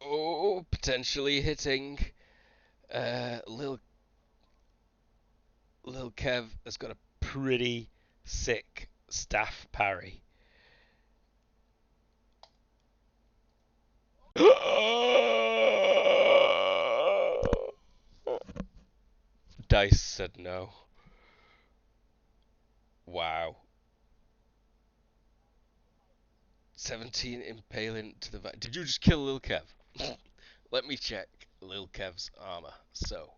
Oh, potentially hitting. Lil Kev has got a pretty sick staff parry. Dice said no. Wow. 17 impaling to the back. Did you just kill Lil Kev? Let me check Lil Kev's armor. So,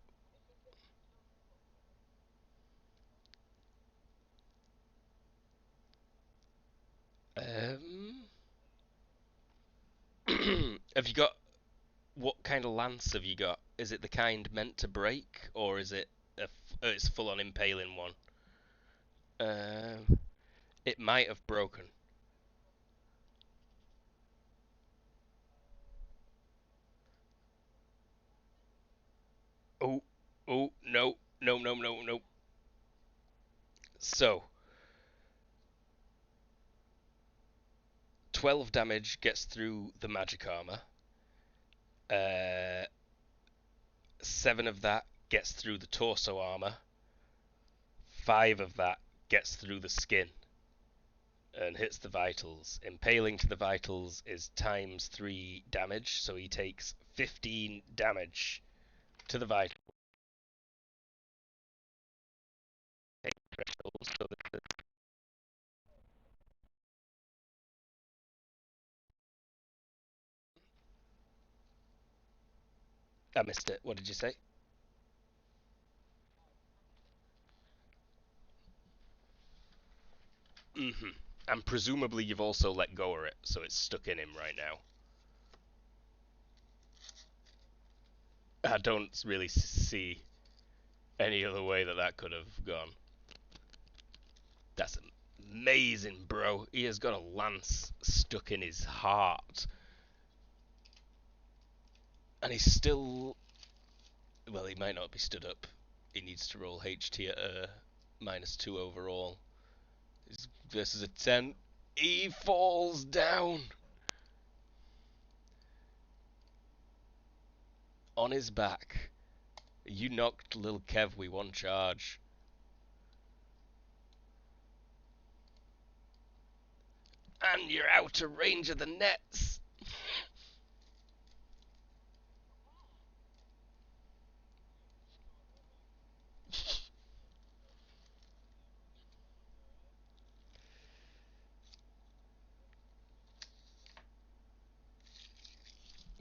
um, have you got, what kind of lance have you got? Is it the kind meant to break, or is it it's full on impaling one? Um, it might have broken. Oh, oh, no, no, no, no, no. So, 12 damage gets through the magic armor. Uh, 7 of that gets through the torso armor. 5 of that gets through the skin and hits the vitals. Impaling to the vitals is times 3 damage, so he takes 15 damage to the vitals. So I missed it. What did you say? Mm-hmm. And presumably you've also let go of it, so it's stuck in him right now. I don't really see any other way that that could have gone. That's amazing, bro. He has got a lance stuck in his heart. And he's still. Well, he might not be stood up. He needs to roll HT at a -2 overall. Versus a 10. He falls down on his back. You knocked little Kev with one charge. And you're out of range of the nets.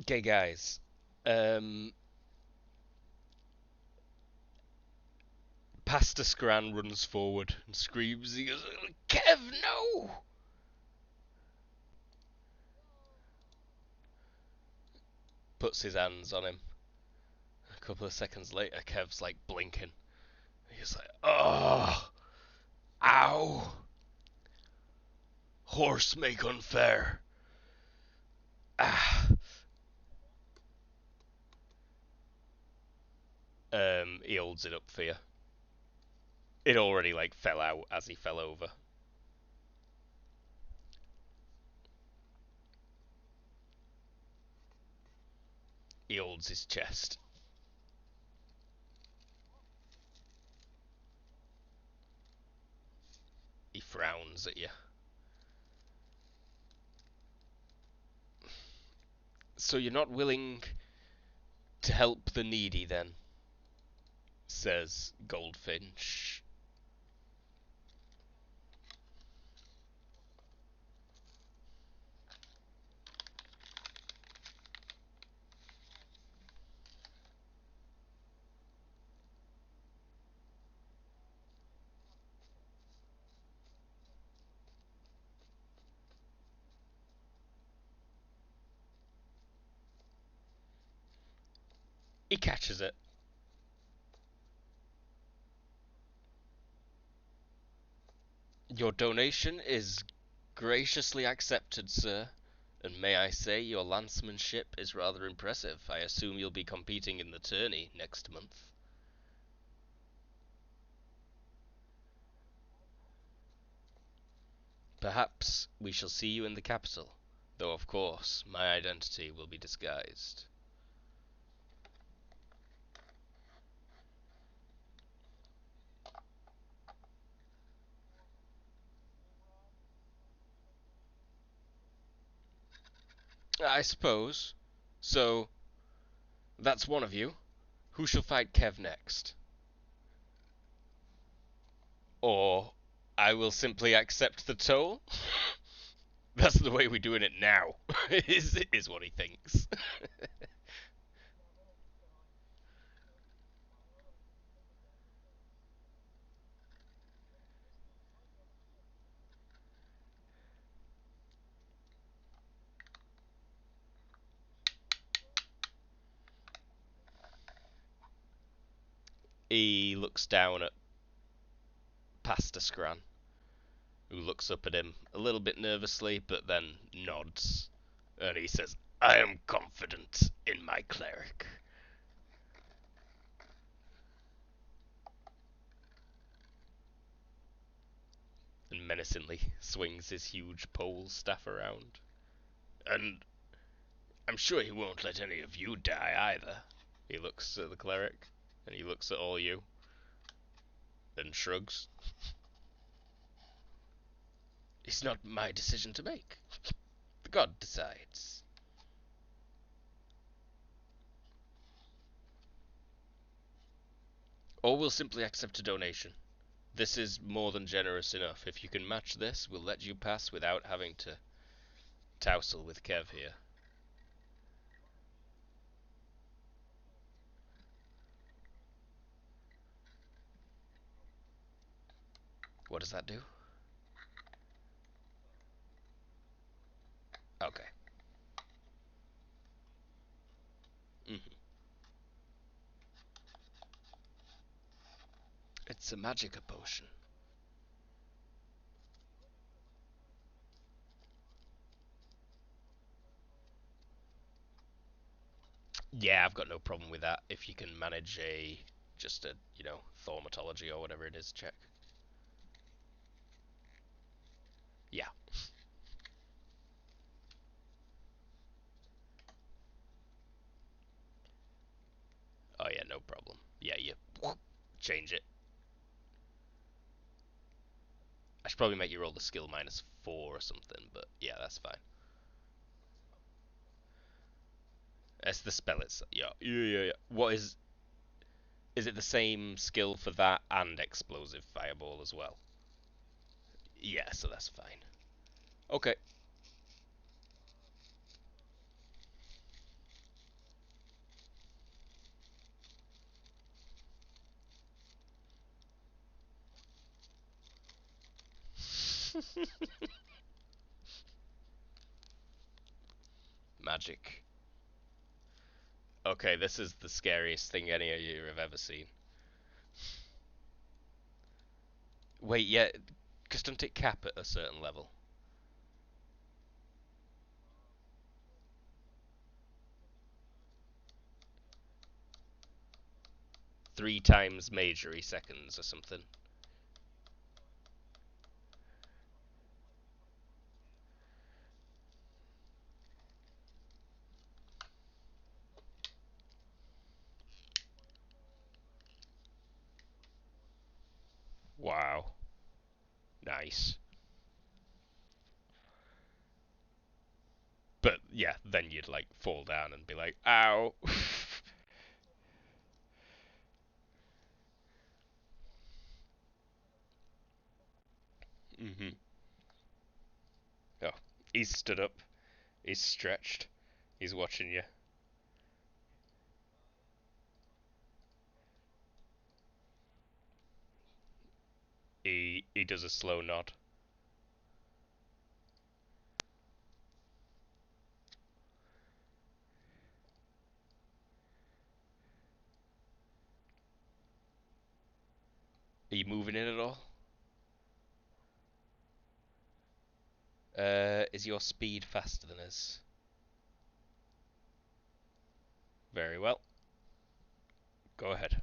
Okay, guys. Um, Pastor Scran runs forward and screams. He goes, Kev, no! Puts his hands on him. A couple of seconds later, Kev's like blinking. He's like, oh, ow. Horse make unfair. Ah. He holds it up for you. It already like fell out as he fell over. He holds his chest. He frowns at you. So you're not willing to help the needy then? Says Goldfinch. He catches it. Your donation is graciously accepted, sir. And may I say, your lancemanship is rather impressive. I assume you'll be competing in the tourney next month. Perhaps we shall see you in the capital, though of course my identity will be disguised. I suppose. So, that's one of you. Who shall fight Kev next? Or I will simply accept the toll? That's the way we're doing it now, is what he thinks. He looks down at Pastor Scran, who looks up at him a little bit nervously, but then nods. And he says, I am confident in my cleric. And menacingly swings his huge pole staff around. And I'm sure he won't let any of you die either. He looks at the cleric, and he looks at all you, and shrugs. It's not my decision to make. The god decides. Or we'll simply accept a donation. This is more than generous enough. If you can match this, we'll let you pass without having to tousle with Kev here. What does that do? Okay. Mm-hmm. It's a magic potion. Yeah, I've got no problem with that. If you can manage just a, thaumatology or whatever it is check. Yeah. Oh yeah, no problem. Yeah, you change it. I should probably make you roll the skill -4 or something, but yeah, that's fine. It's the spell itself. Yeah. What is it the same skill for that and explosive fireball as well? Yeah, so that's fine. Okay. Magic. Okay, this is the scariest thing any of you have ever seen. Wait, yeah, because don't it cap at a certain level? 3 times majory seconds or something. Wow. Nice. But yeah, then you'd like fall down and be like, ow. hmm Oh, he's stood up. He's stretched. He's watching you. He does a slow nod. Are you moving in at all? Is your speed faster than his? Very well. Go ahead.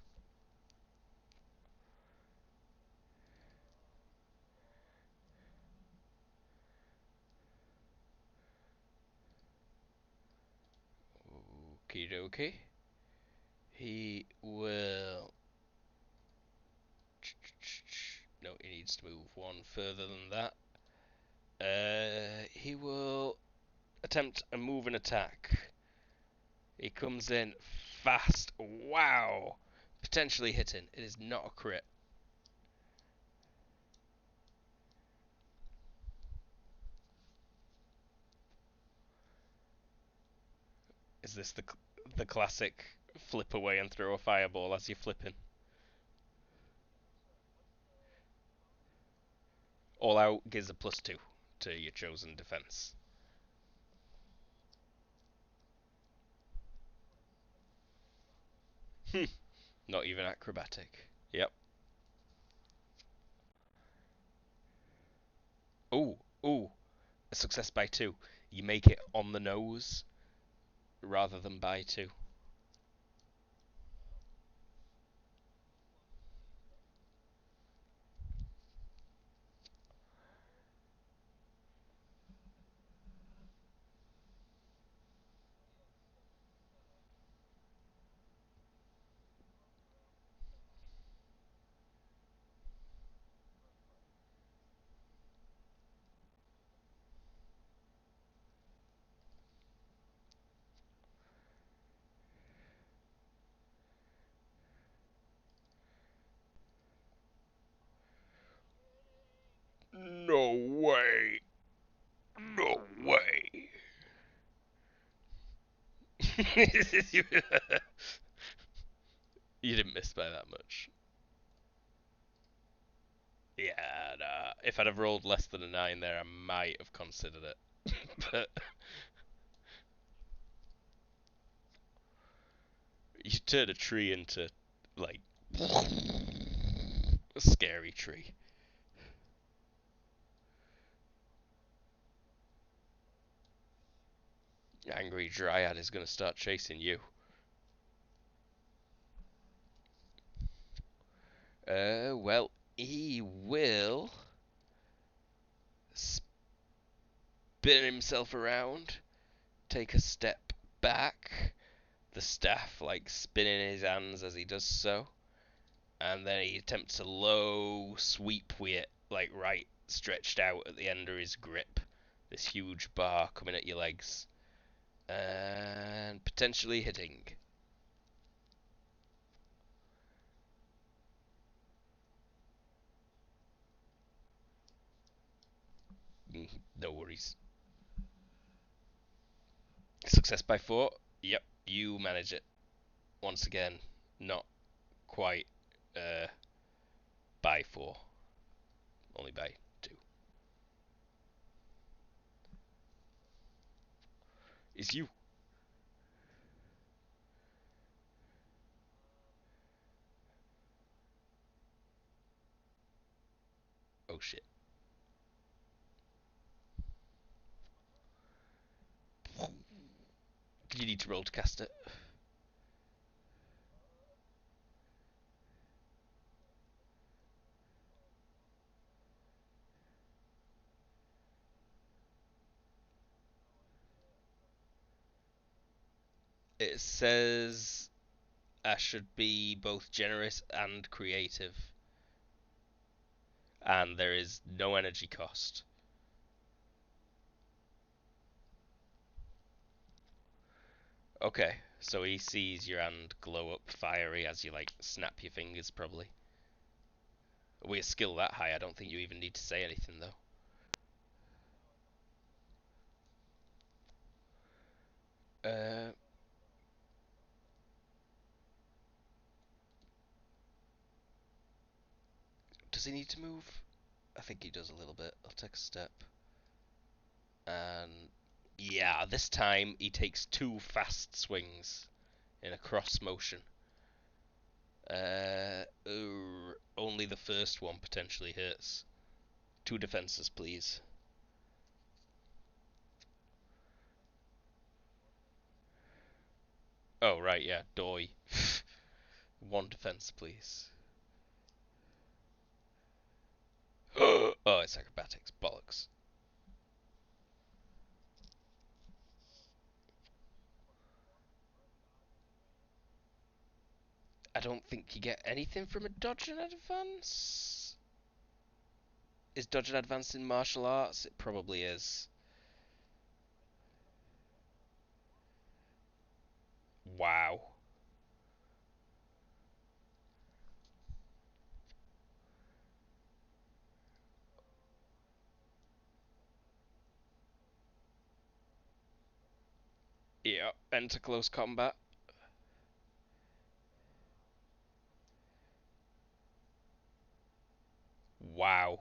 Okie dokie. He will. No, he needs to move one further than that. He will attempt a move and attack. He comes in fast. Wow! Potentially hitting. It is not a crit. Is this the classic flip away and throw a fireball as you're flipping? All out gives a +2 to your chosen defense. Not even acrobatic. Yep. Oh, oh, a success by 2. You make it on the nose rather than by 2. No way. No way. You didn't miss by that much. Yeah, nah. If I'd have rolled less than a 9 there, I might have considered it. But you turn a tree into, like, a scary tree. Angry Dryad is going to start chasing you. Well, he will spin himself around, take a step back, the staff like spinning in his hands as he does so, and then he attempts a low sweep with it, like right stretched out at the end of his grip. This huge bar coming at your legs, and potentially hitting. No worries. Success by 4. Yep, you manage it. Once again, not quite uh, by 4, only by 2. It's you. Oh shit. You need to roll to cast it. It says I should be both generous and creative, and there is no energy cost. Okay, so he sees your hand glow up fiery as you like snap your fingers. Probably. With a skill that high, I don't think you even need to say anything though. Uh, does he need to move? I think he does a little bit. I'll take a step. And yeah, this time he takes two fast swings in a cross motion. Only the first one potentially hits. Two defenses, please. Oh, right, yeah, doi. One defense, please. Oh, it's acrobatics. Bollocks. I don't think you get anything from a dodge and advance. Is dodge and advance in martial arts? It probably is. Wow. Yeah, enter close combat. Wow.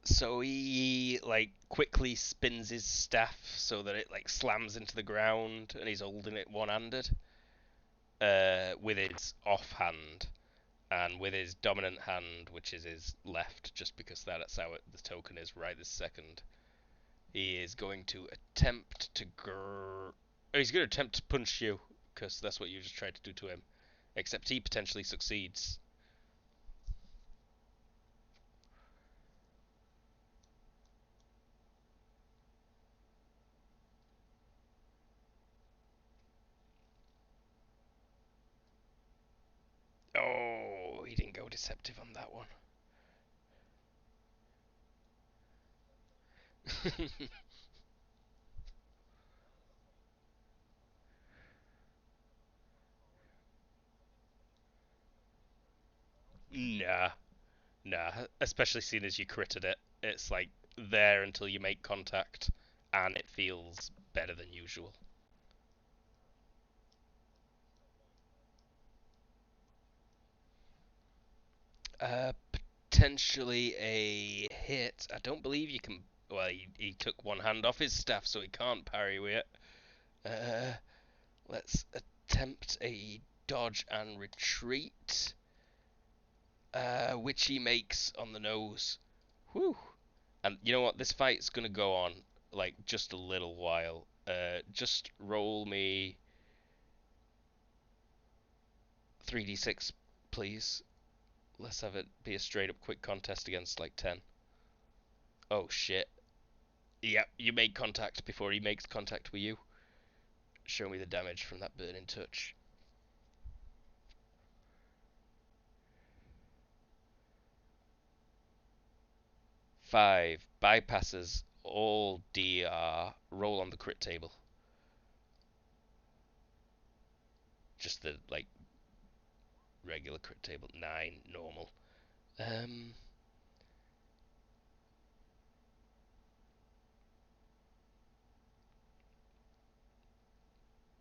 So he like quickly spins his staff so that it like slams into the ground, and he's holding it one-handed, with his offhand, and with his dominant hand, which is his left, just because that's how the token is right this second. He is going to attempt to he's going to attempt to punch you, because that's what you just tried to do to him. Except he potentially succeeds. Oh, he didn't go deceptive on that one. Nah, nah. Especially seeing as you critted it, it's like there until you make contact, and it feels better than usual. Potentially a hit. I don't believe you can. Well, he took one hand off his staff, so he can't parry with it. Uh, let's attempt a dodge and retreat, which he makes on the nose. Whew. And you know what? This fight's gonna go on like just a little while. Just roll me 3d6, please. Let's have it be a straight up quick contest against like 10. Oh shit. Yep, you make contact before he makes contact with you. Show me the damage from that burning touch. 5 bypasses all DR. Roll on the crit table. Just the like regular crit table. 9 normal. Um,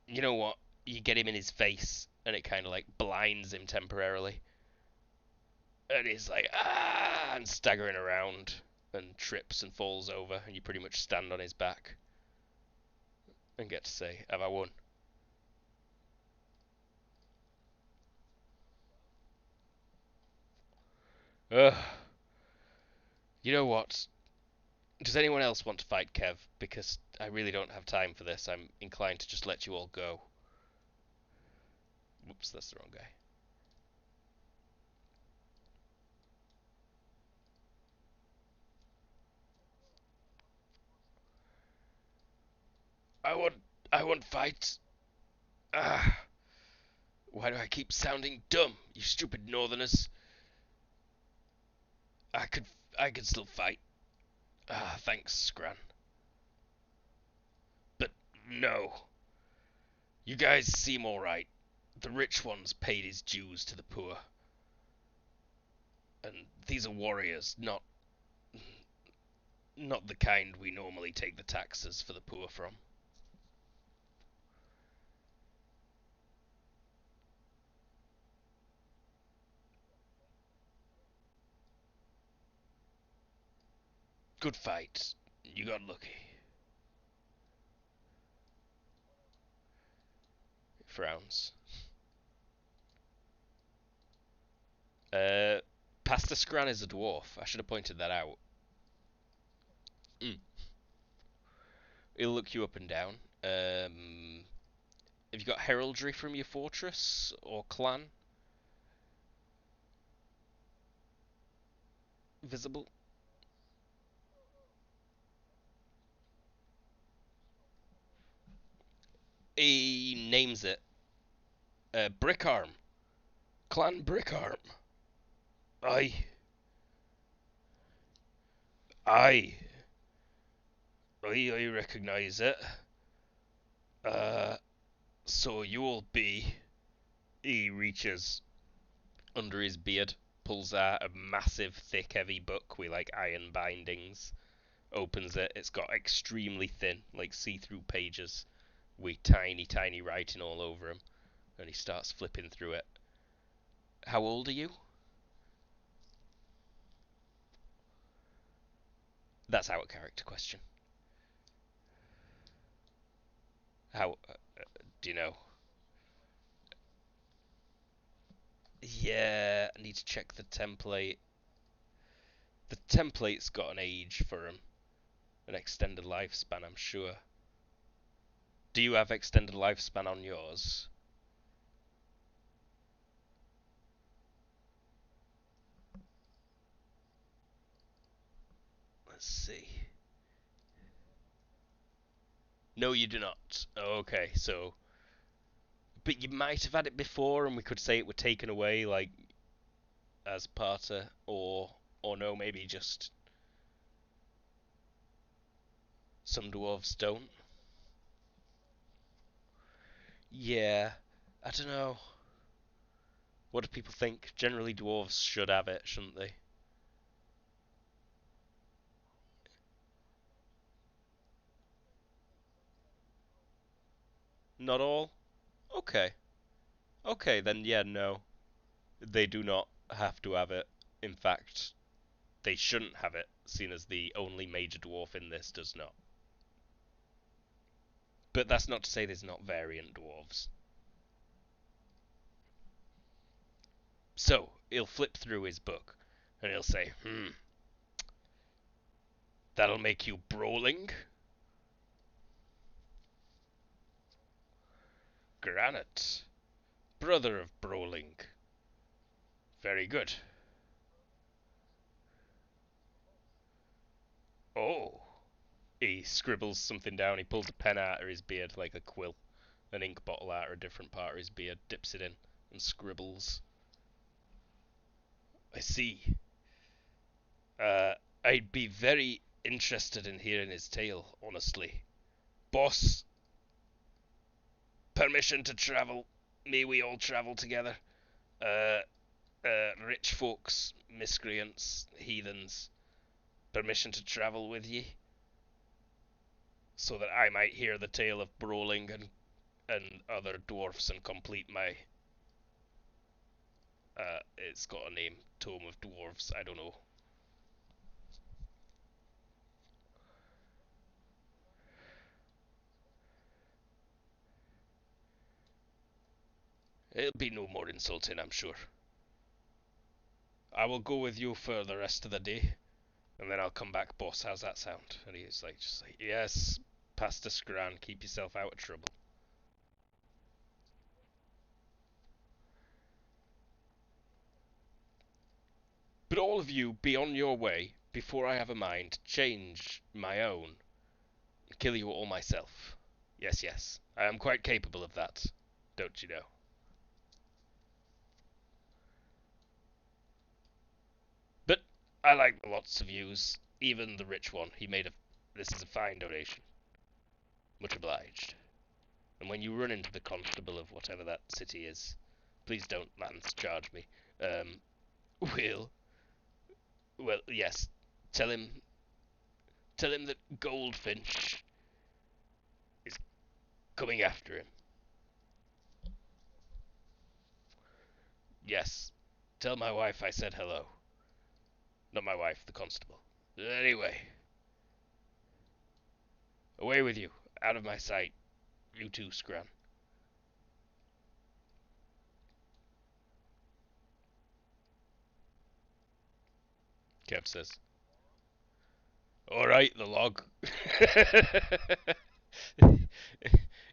you know what? You get him in his face, and it kind of like blinds him temporarily, and he's like and staggering around, and trips and falls over, and you pretty much stand on his back and get to say, "Have I won?" Ugh. You know what? Does anyone else want to fight Kev? Because I really don't have time for this. I'm inclined to just let you all go. Whoops, that's the wrong guy. I want, I want fight. Ah, Why do I keep sounding dumb, you stupid northerners? I could I could still fight. Ah, thanks, Scran. But no. You guys seem alright. The rich ones paid his dues to the poor. And these are warriors, not the kind we normally take the taxes for the poor from. Good fight. You got lucky. Frowns. Uh, Pastor Scran is a dwarf. I should have pointed that out. Mm. He'll look you up and down. Have you got heraldry from your fortress or clan visible? He names it. Brickarm. Clan Brickarm. Aye. Aye. I recognise it. Uh, so you'll be. He reaches under his beard, pulls out a massive, thick, heavy book with like iron bindings, opens it. It's got extremely thin, like see-through pages with tiny, tiny writing all over him, and he starts flipping through it. How old are you? That's our character question. How do you know? Yeah, I need to check the template. The template's got an age for him, an extended lifespan, I'm sure. Do you have extended lifespan on yours? Let's see. No, you do not. Okay, so. But you might have had it before, and we could say it were taken away, like, as Parter, or no, maybe just some dwarves don't. Yeah, I don't know. What do people think? Generally, dwarves should have it, shouldn't they? Not all? Okay. Okay, then yeah, no. They do not have to have it. In fact, they shouldn't have it, seeing as the only major dwarf in this does not. But that's not to say there's not variant dwarves. So, he'll flip through his book, and he'll say, that'll make you brawling? Granite, brother of brawling. Very good. Oh. He scribbles something down, he pulls a pen out of his beard like a quill, an ink bottle out of a different part of his beard, dips it in, and scribbles. I see. Uh, I'd be very interested in hearing his tale, honestly. Boss, permission to travel. May we all travel together. Uh, Rich folks, miscreants, heathens. Permission to travel with ye, so that I might hear the tale of brawling and other dwarfs and complete my. It's got a name, Tome of Dwarves. I don't know. It'll be no more insulting, I'm sure. I will go with you for the rest of the day, and then I'll come back, boss. How's that sound? And he's like, just like, yes, Pastor Scran, keep yourself out of trouble. But all of you be on your way before I have a mind to change my own and kill you all myself. Yes, yes, I am quite capable of that, don't you know? I like the lots of views, even the rich one. He made a. This is a fine donation. Much obliged. And when you run into the constable of whatever that city is, please don't lance charge me. Um, will. Well, yes. Tell him. Tell him that Goldfinch is coming after him. Yes. Tell my wife I said hello. Not my wife, the constable. Anyway, away with you. Out of my sight. You too, Scran. Kev says. Alright, the log.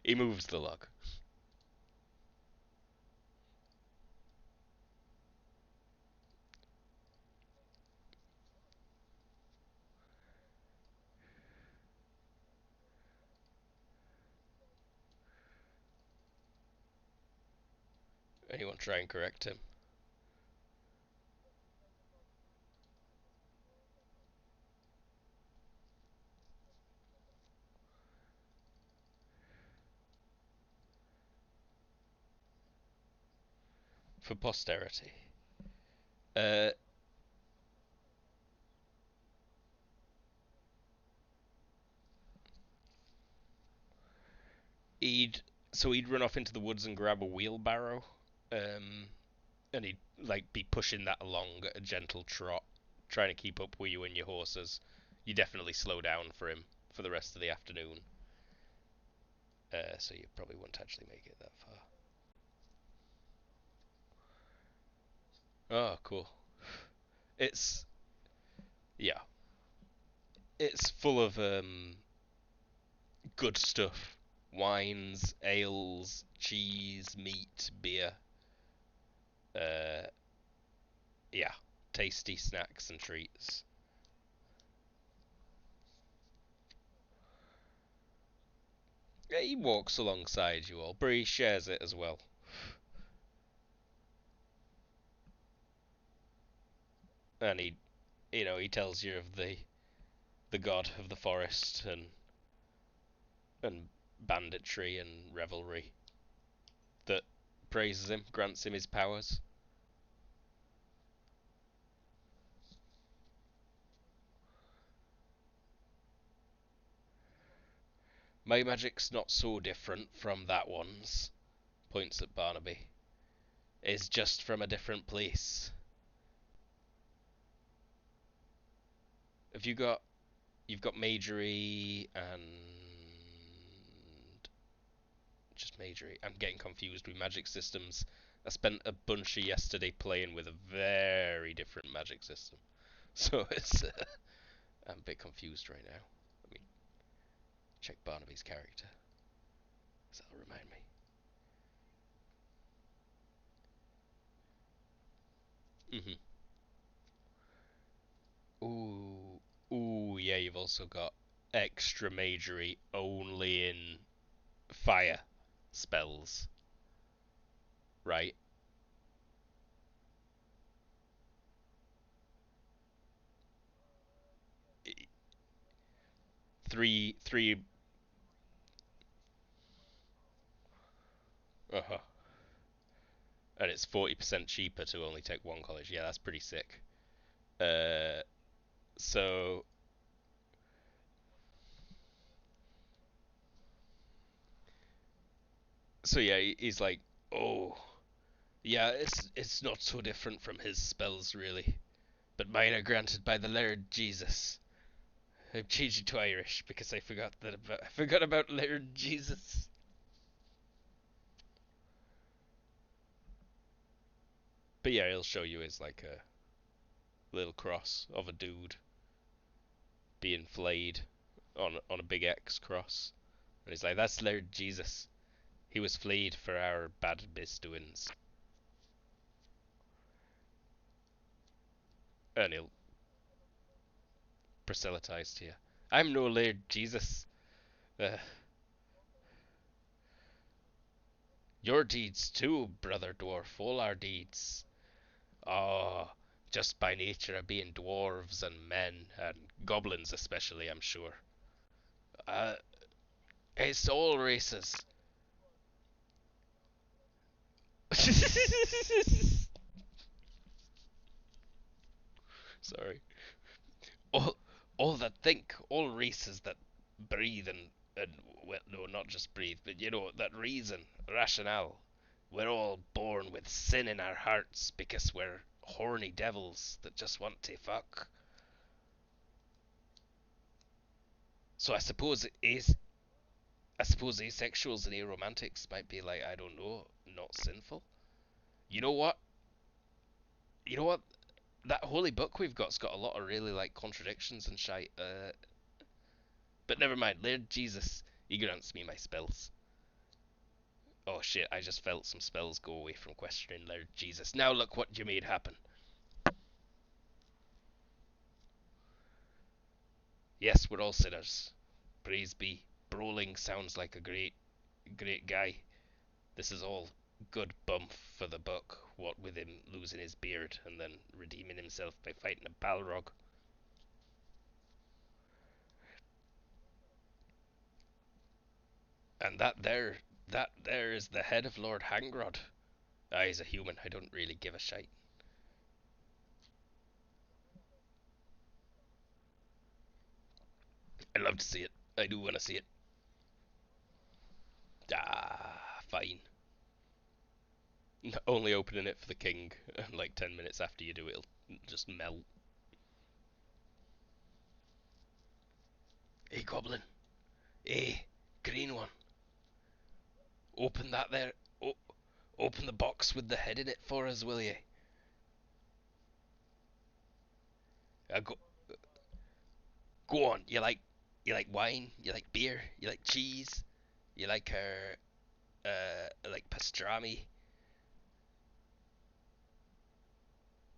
He moves the log. Anyone try and correct him? For posterity. Uh, he'd he'd run off into the woods and grab a wheelbarrow, um, and he'd like be pushing that along at a gentle trot, trying to keep up with you and your horses. You definitely slow down for him for the rest of the afternoon, so you probably wouldn't actually make it that far. Oh, cool. It's yeah, it's full of good stuff: wines, ales, cheese, meat, beer. Uh, yeah, tasty snacks and treats. Yeah, he walks alongside you all, but he shares it as well. And he tells you of the god of the forest and banditry and revelry that praises him, grants him his powers. My magic's not so different from that one's, points at Barnaby. It's just from a different place. Have you've got Majory and just Majory. I'm getting confused with magic systems. I spent a bunch of yesterday playing with a very different magic system, so it's I'm a bit confused right now. Let me check Barnaby's character, so that'll remind me. Ooh, ooh, yeah. You've also got extra Majory only in fire spells, right? Three. Uh-huh. And it's 40% cheaper to only take one college. Yeah, that's pretty sick. Uh, so yeah, he's like, oh, yeah, it's not so different from his spells really, but mine are granted by the Laird Jesus. I've changed it to Irish because I forgot about Laird Jesus. But yeah, he'll show you as like a little cross of a dude being flayed on a big X cross, and he's like, that's Laird Jesus. He was flayed for our bad misdoings, and he'll proselytize to you. I'm no Laird Jesus. Uh, your deeds too, brother dwarf. All our deeds. Oh, just by nature of being dwarves and men and goblins especially, I'm sure. Uh, it's all races. Sorry. All, all that think, all races that breathe and well, no, not just breathe, but that reason, rationale. We're all born with sin in our hearts because we're horny devils that just want to fuck. So I suppose asexuals and aromantics might be like, I don't know, not sinful. You know what? You know what? That holy book we've got's got a lot of really like contradictions and shite. But never mind. Laird Jesus, he grants me my spells. Oh shit! I just felt some spells go away from questioning Laird Jesus. Now look what you made happen. Yes, we're all sinners. Praise be. Broling sounds like a great guy. This is all good bump for the buck, what with him losing his beard and then redeeming himself by fighting a Balrog. And that there is the head of Lord Hangrod. Ah, he's a human, I don't really give a shite. I'd love to see it. I do want to see it. Ah, fine. Only opening it for the king, and like 10 minutes after you do it, it'll just melt. Hey, goblin. Hey, green one. Open that there. O- Open the box with the head in it for us, will you? Go, go on. You like wine? You like beer? You like cheese? You like pastrami,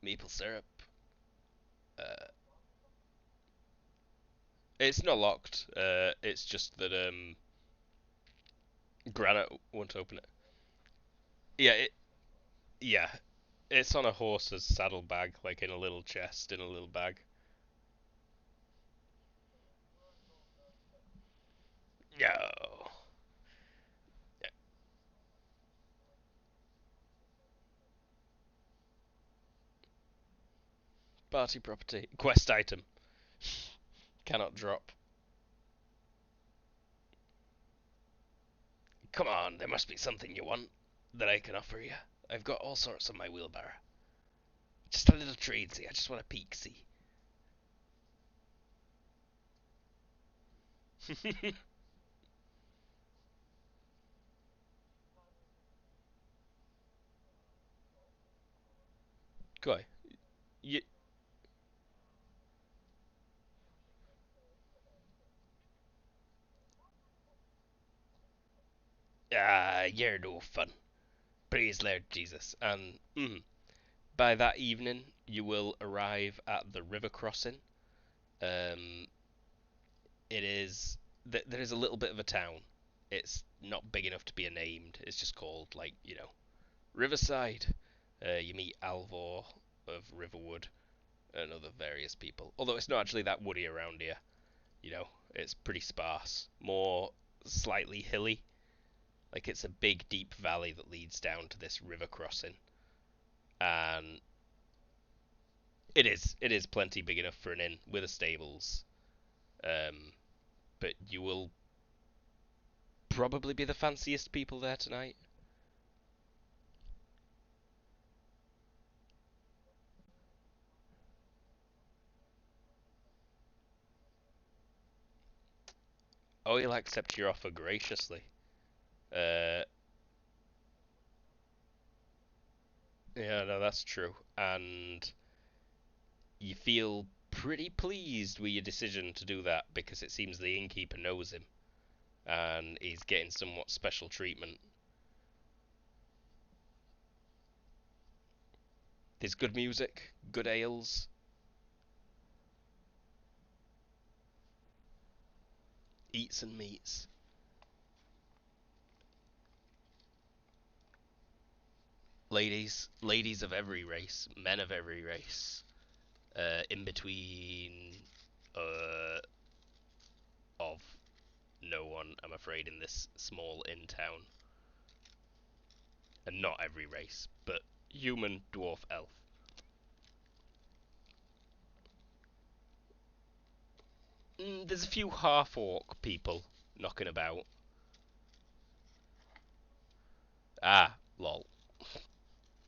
maple syrup. Uh, it's not locked. It's just that Granite won't open it. Yeah, yeah. It's on a horse's saddlebag, like in a little chest in a little bag. No. Yeah, party property. Quest item. Cannot drop. Come on, there must be something you want that I can offer you. I've got all sorts on my wheelbarrow. Just a little trade, see. I just want a peek, see. Go on. You, you're no fun. Praise Lord Jesus. And by that evening, you will arrive at the river crossing. Um, it is there is a little bit of a town. It's not big enough to be a named. It's just called like Riverside. You meet Alvor of Riverwood and other various people. Although it's not actually that woody around here. It's pretty sparse. More slightly hilly. Like it's a big deep valley that leads down to this river crossing. And it is plenty big enough for an inn with a stables. Um, but you will probably be the fanciest people there tonight. Oh, he'll accept your offer graciously. Uh, yeah, no, that's true. And you feel pretty pleased with your decision to do that because it seems the innkeeper knows him and he's getting somewhat special treatment. There's good music, good ales, eats and meats. ladies of every race, men of every race, in between uh, of no one, I'm afraid, in this small inn town. And not every race, but human, dwarf, elf. There's a few half-orc people knocking about. Ah, lol.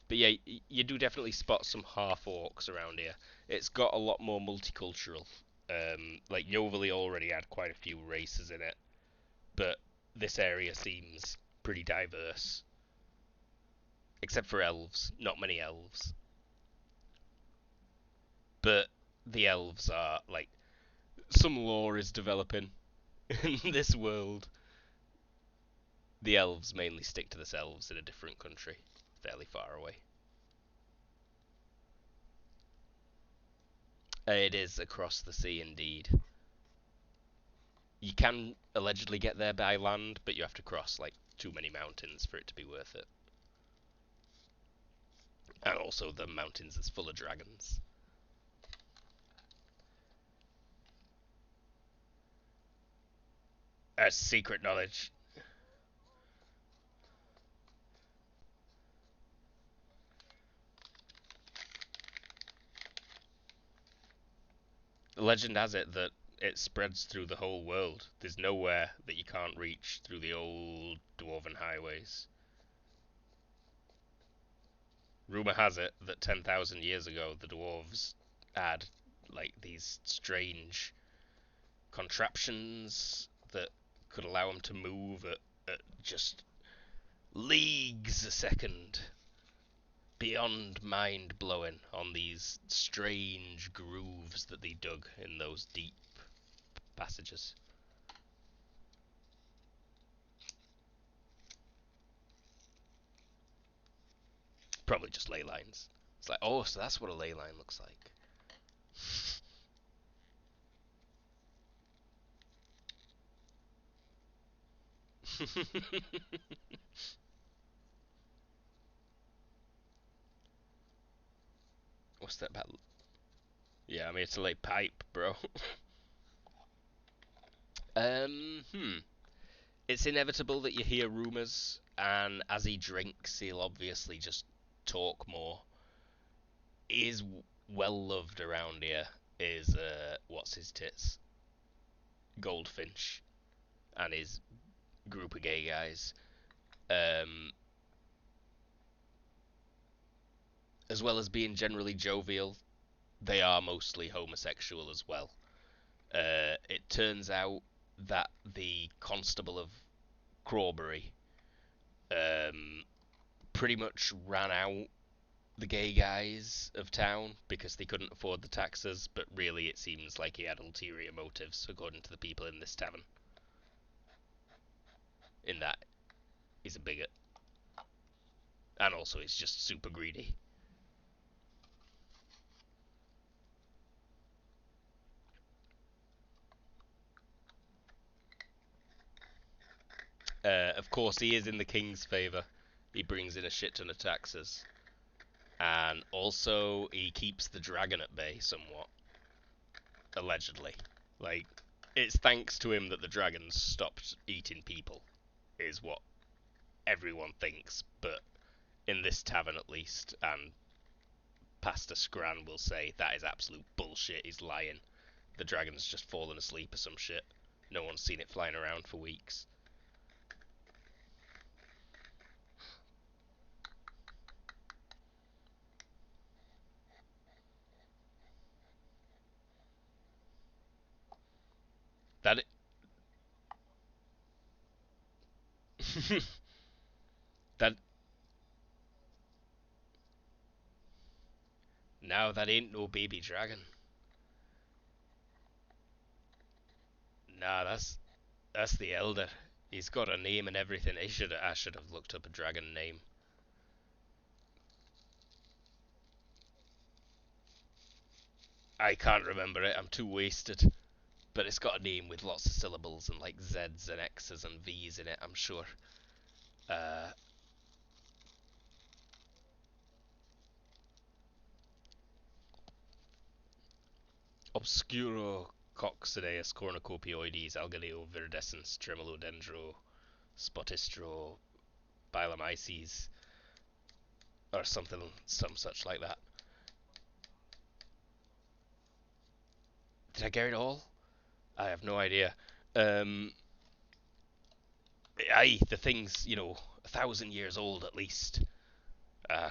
But yeah, you do definitely spot some half-orcs around here. It's got a lot more multicultural. Like, Yoverley already had quite a few races in it, but this area seems pretty diverse. Except for elves. Not many elves. But the elves are, like, some lore is developing in this world. The elves mainly stick to themselves in a different country, fairly far away. It is across the sea indeed. You can allegedly get there by land, but you have to cross like too many mountains for it to be worth it. And also the mountains is full of dragons. As secret knowledge. Legend has it that it spreads through the whole world. There's nowhere that you can't reach through the old dwarven highways. Rumour has it that 10,000 years ago the dwarves had like these strange contraptions that could allow them to move at just leagues a second, beyond mind blowing, on these strange grooves that they dug in those deep passages. Probably just ley lines. It's like, oh, so that's what a ley line looks like. What's that about? Yeah, I'm here to lay pipe, bro. Hmm. It's inevitable that you hear rumours, and as he drinks, he'll obviously just talk more. He is well loved around here. Is what's his tits? Goldfinch and his group of gay guys. Um, as well as being generally jovial, they are mostly homosexual as well. It turns out that the constable of Crawberry um, pretty much ran out the gay guys of town because they couldn't afford the taxes, but really it seems like he had ulterior motives, according to the people in this tavern. In that he's a bigot, and also he's just super greedy. Of course, he is in the king's favour. He brings in a shit ton of taxes, and also he keeps the dragon at bay somewhat, allegedly. Like, it's thanks to him that the dragons stopped eating people, is what everyone thinks, but in this tavern at least, and Pastor Scran will say that is absolute bullshit, he's lying. The dragon's just fallen asleep or some shit. No one's seen it flying around for weeks. That that now that ain't no baby dragon. Nah, that's the elder. He's got a name and everything. I should have looked up a dragon name. I can't remember it. I'm too wasted. But it's got a name with lots of syllables and like Z's and X's and V's in it, I'm sure. Uh, obscuro coccideus cornucopioides alganeo viridescens tremolodendro spotistro bilamyces or something, some such like that. Did I get it all? I have no idea. Um, Aye, the thing's, 1,000 years old at least.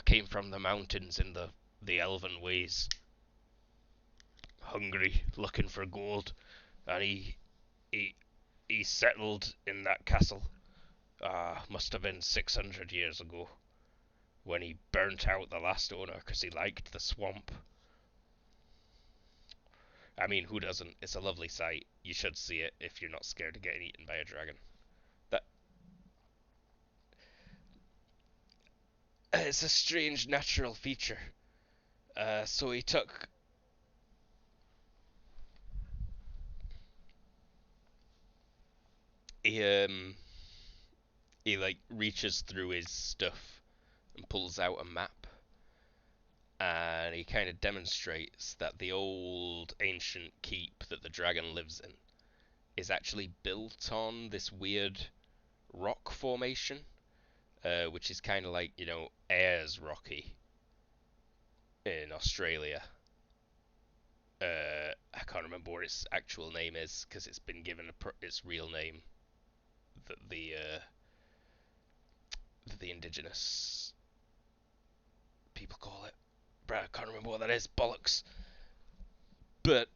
Came from the mountains in the elven ways, hungry, looking for gold, and he he settled in that castle. Must have been 600 years ago when he burnt out the last owner because he liked the swamp. I mean, who doesn't? It's a lovely sight. You should see it if you're not scared of getting eaten by a dragon. That It's a strange natural feature. So he he like reaches through his stuff and pulls out a map, and he kind of demonstrates that the old ancient keep that the dragon lives in is actually built on this weird rock formation, which is kind of like, Ayers Rocky in Australia. I can't remember what its actual name is because it's been given its real name that the indigenous people call it. But I can't remember what that is. Bollocks. But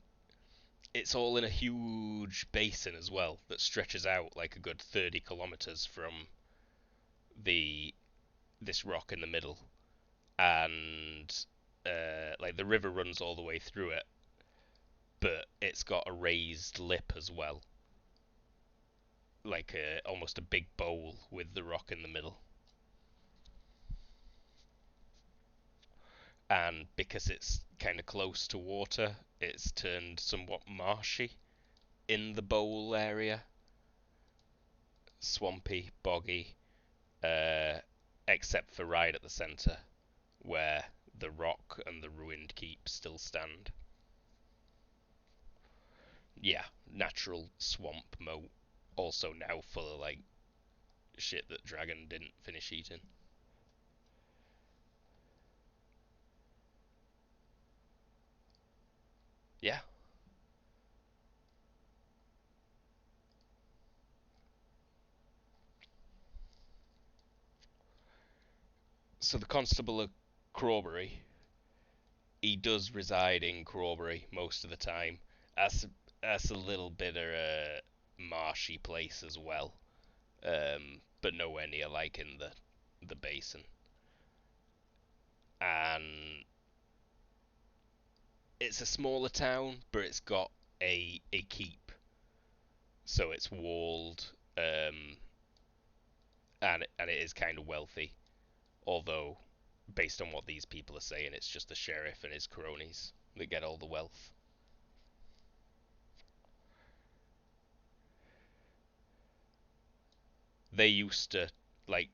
it's all in a huge basin as well that stretches out like a good 30 kilometers from the this rock in the middle, and like the river runs all the way through it, but it's got a raised lip as well, like almost a big bowl with the rock in the middle. And because it's kind of close to water, it's turned somewhat marshy in the bowl area, swampy, boggy, uh, except for right at the centre where the rock and the ruined keep still stand. Yeah, natural swamp moat. Also now full of like shit that dragon didn't finish eating. Yeah. So the constable of Crawberry, he does reside in Crawberry most of the time. That's that's a little bit of a marshy place as well, but nowhere near like in the basin. And it's a smaller town, but it's got a keep, so it's walled, and it is kind of wealthy. Although, based on what these people are saying, it's just the sheriff and his cronies that get all the wealth. They used to like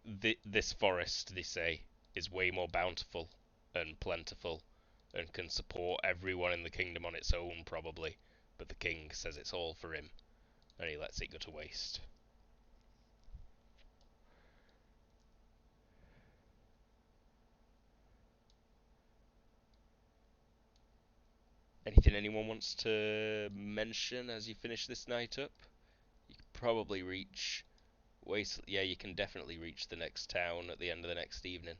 this forest. They say is way more bountiful and plentiful, and can support everyone in the kingdom on its own probably. But the king says it's all for him, and he lets it go to waste. Anything anyone wants to mention as you finish this night up? You could probably reach Waste. Yeah, you can definitely reach the next town at the end of the next evening.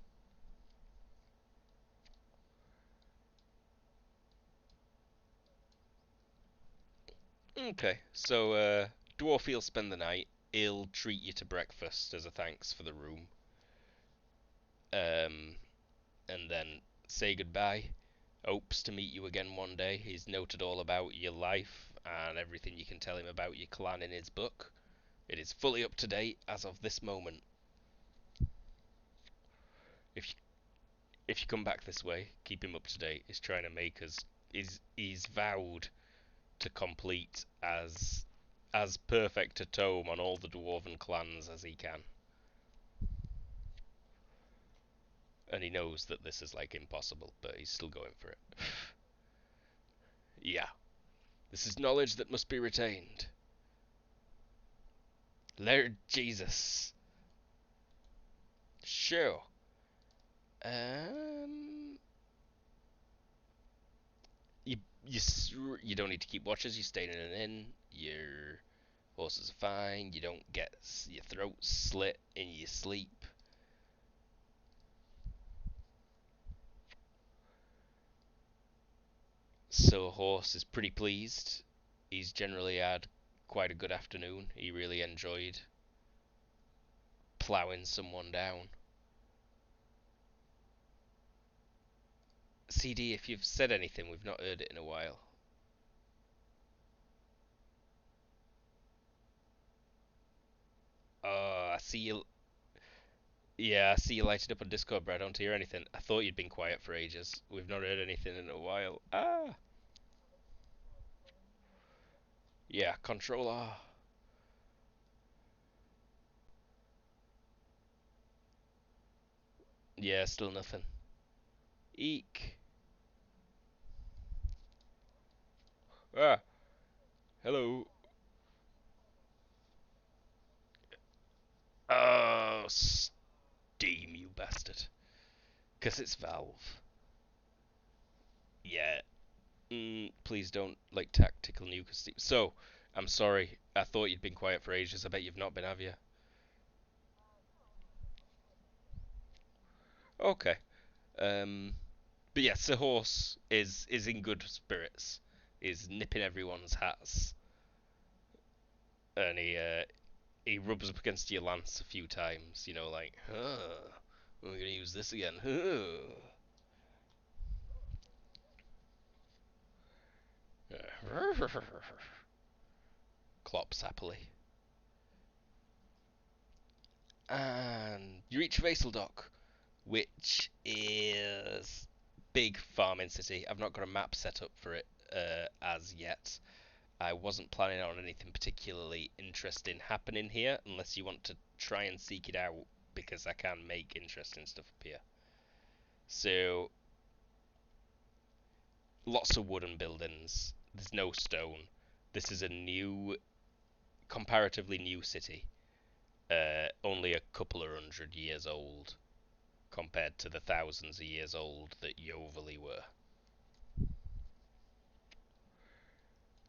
Okay, so Dwarf will spend the night. He'll treat you to breakfast as a thanks for the room, um, and then say goodbye. Hopes to meet you again one day. He's noted all about your life and everything you can tell him about your clan in his book. It is fully up to date as of this moment. If you, if you come back this way, keep him up to date. He's trying to make us. He's vowed to complete as perfect a tome on all the dwarven clans as he can. And he knows that this is like impossible, but he's still going for it. Yeah. This is knowledge that must be retained. Lair Jesus. Sure. Um, you you you don't need to keep watches. You stay in an inn. Your horses are fine. You don't get your throat slit in your sleep. So horse is pretty pleased. He's generally had quite a good afternoon. He really enjoyed ploughing someone down. CD, if you've said anything, we've not heard it in a while. I see you. Yeah, I see you lighted up on Discord, but I don't hear anything. I thought you'd been quiet for ages. We've not heard anything in a while. Ah, yeah, Control R. Yeah, still nothing. Eek. Ah, hello. Oh, Steam, you bastard. Because it's Valve. Yeah. Please don't, like, tactical nuke Steam. So, I'm sorry. I thought you'd been quiet for ages. I bet you've not been, have you? Okay. Um, but yeah, Sir Horse is in good spirits. Is nipping everyone's hats, and he rubs up against your lance a few times. You know, like, we're gonna use this again. Clops happily. And you reach Vaseldock, which is big farming city. I've not got a map set up for it as yet. I wasn't planning on anything particularly interesting happening here, unless you want to try and seek it out, because I can make interesting stuff appear. So, lots of wooden buildings. There's no stone. This is a new, comparatively new city. Only a couple of 100 years old compared to the thousands of years old that Yoverley were.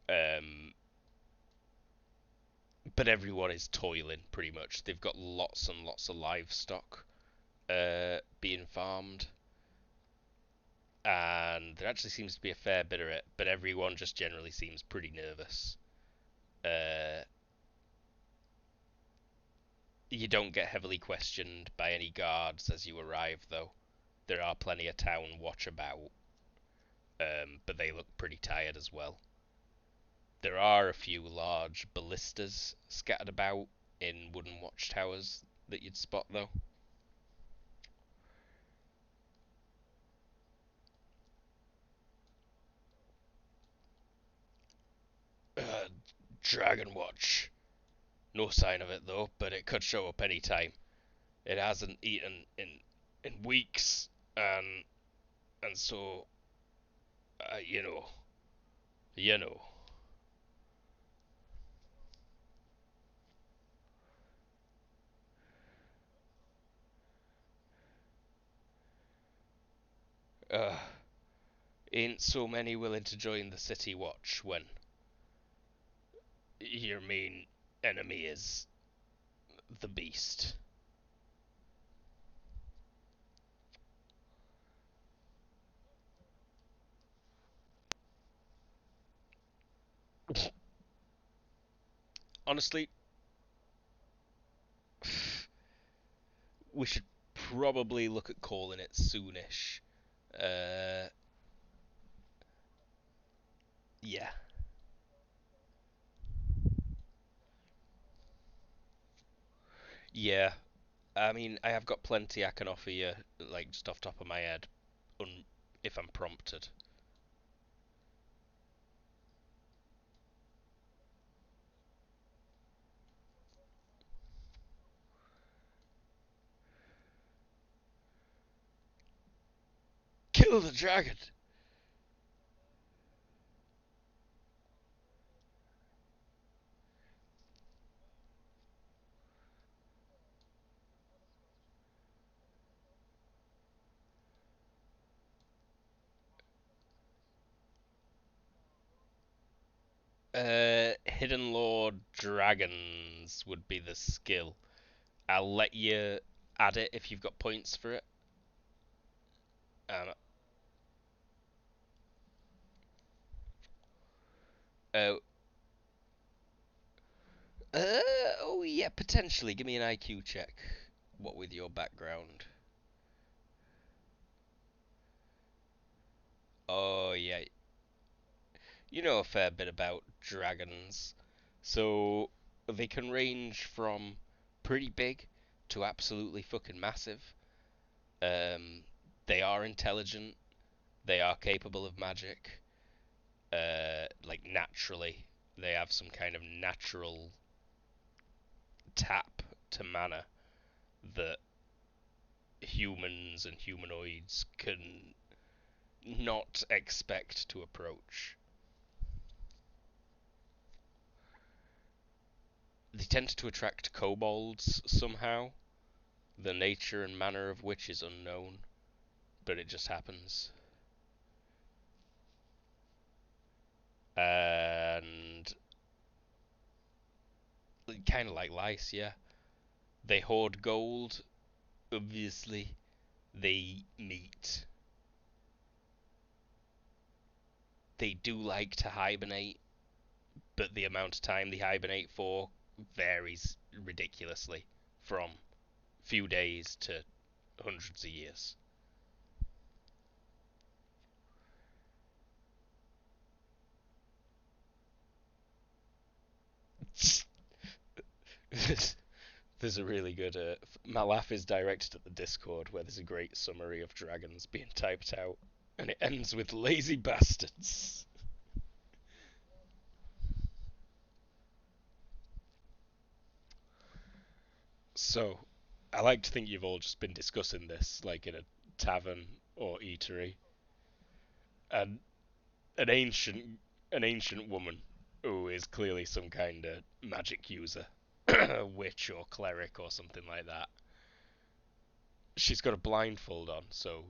Um, but everyone is toiling pretty much. They've got lots and lots of livestock being farmed, and there actually seems to be a fair bit of it. But everyone just generally seems pretty nervous. Uh, you don't get heavily questioned by any guards as you arrive, though. There are plenty of town watch about, but they look pretty tired as well. There are a few large ballistas scattered about in wooden watchtowers that you'd spot, though. Uh, Dragon Watch. No sign of it though, but it could show up any time. It hasn't eaten in weeks, and so you know, you know. Uh, ain't so many willing to join the City Watch when your main enemy is the Beast. Honestly, we should probably look at calling it soonish. Uh, yeah, yeah. I mean, I have got plenty I can offer you, like just off top of my head, if I'm prompted. Kill the dragon. Hidden Lord Dragons would be the skill. I'll let you add it if you've got points for it. And uh, oh yeah, potentially. Give me an IQ check. What with your background? Oh yeah, you know a fair bit about dragons. So they can range from pretty big to absolutely fucking massive. Um, they are intelligent. They are capable of magic. Like naturally, they have some kind of natural tap to mana that humans and humanoids can not expect to approach. They tend to attract kobolds somehow, the nature and manner of which is unknown, but it just happens. And kind of like lice, yeah. They hoard gold, obviously. They meat. They do like to hibernate, but the amount of time they hibernate for varies ridiculously from few days to hundreds of years. There's a really good. My laugh is directed at the Discord where there's a great summary of dragons being typed out, and it ends with lazy bastards. So, I like to think you've all just been discussing this, like in a tavern or eatery, and an ancient an ancient woman who is clearly some kind of magic user, witch or cleric or something like that. She's got a blindfold on, so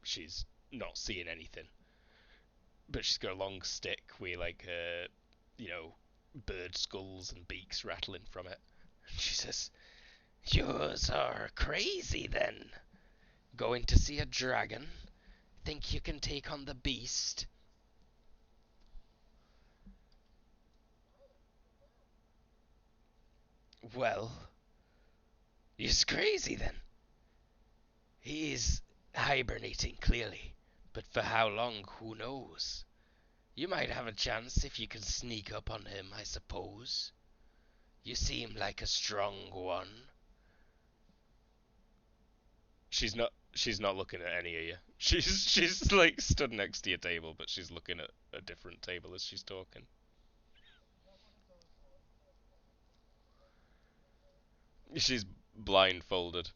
she's not seeing anything. But she's got a long stick with like you know, bird skulls and beaks rattling from it. She says, "Yours are crazy then. Going to see a dragon? Think you can take on the beast?" Well, he's crazy then. He's hibernating clearly, but for how long, who knows? You might have a chance if you can sneak up on him, I suppose. You seem like a strong one. She's not looking at any of you. She's like stood next to your table, but she's looking at a different table as she's talking. She's blindfolded.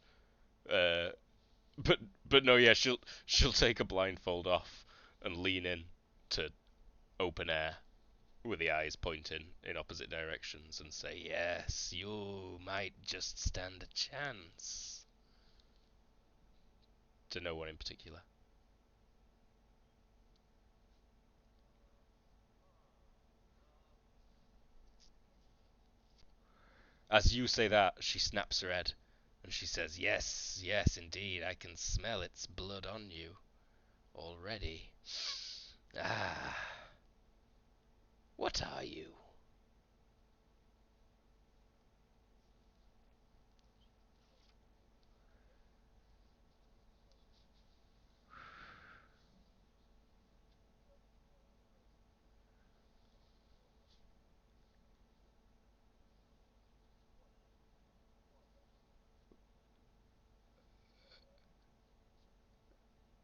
Uh, but no, yeah, she'll take a blindfold off and lean in to open air with the eyes pointing in opposite directions and say, "Yes, you might just stand a chance." To no one in particular. As you say that, she snaps her head and she says, "Yes, yes, indeed, I can smell its blood on you already. Ah, what are you?"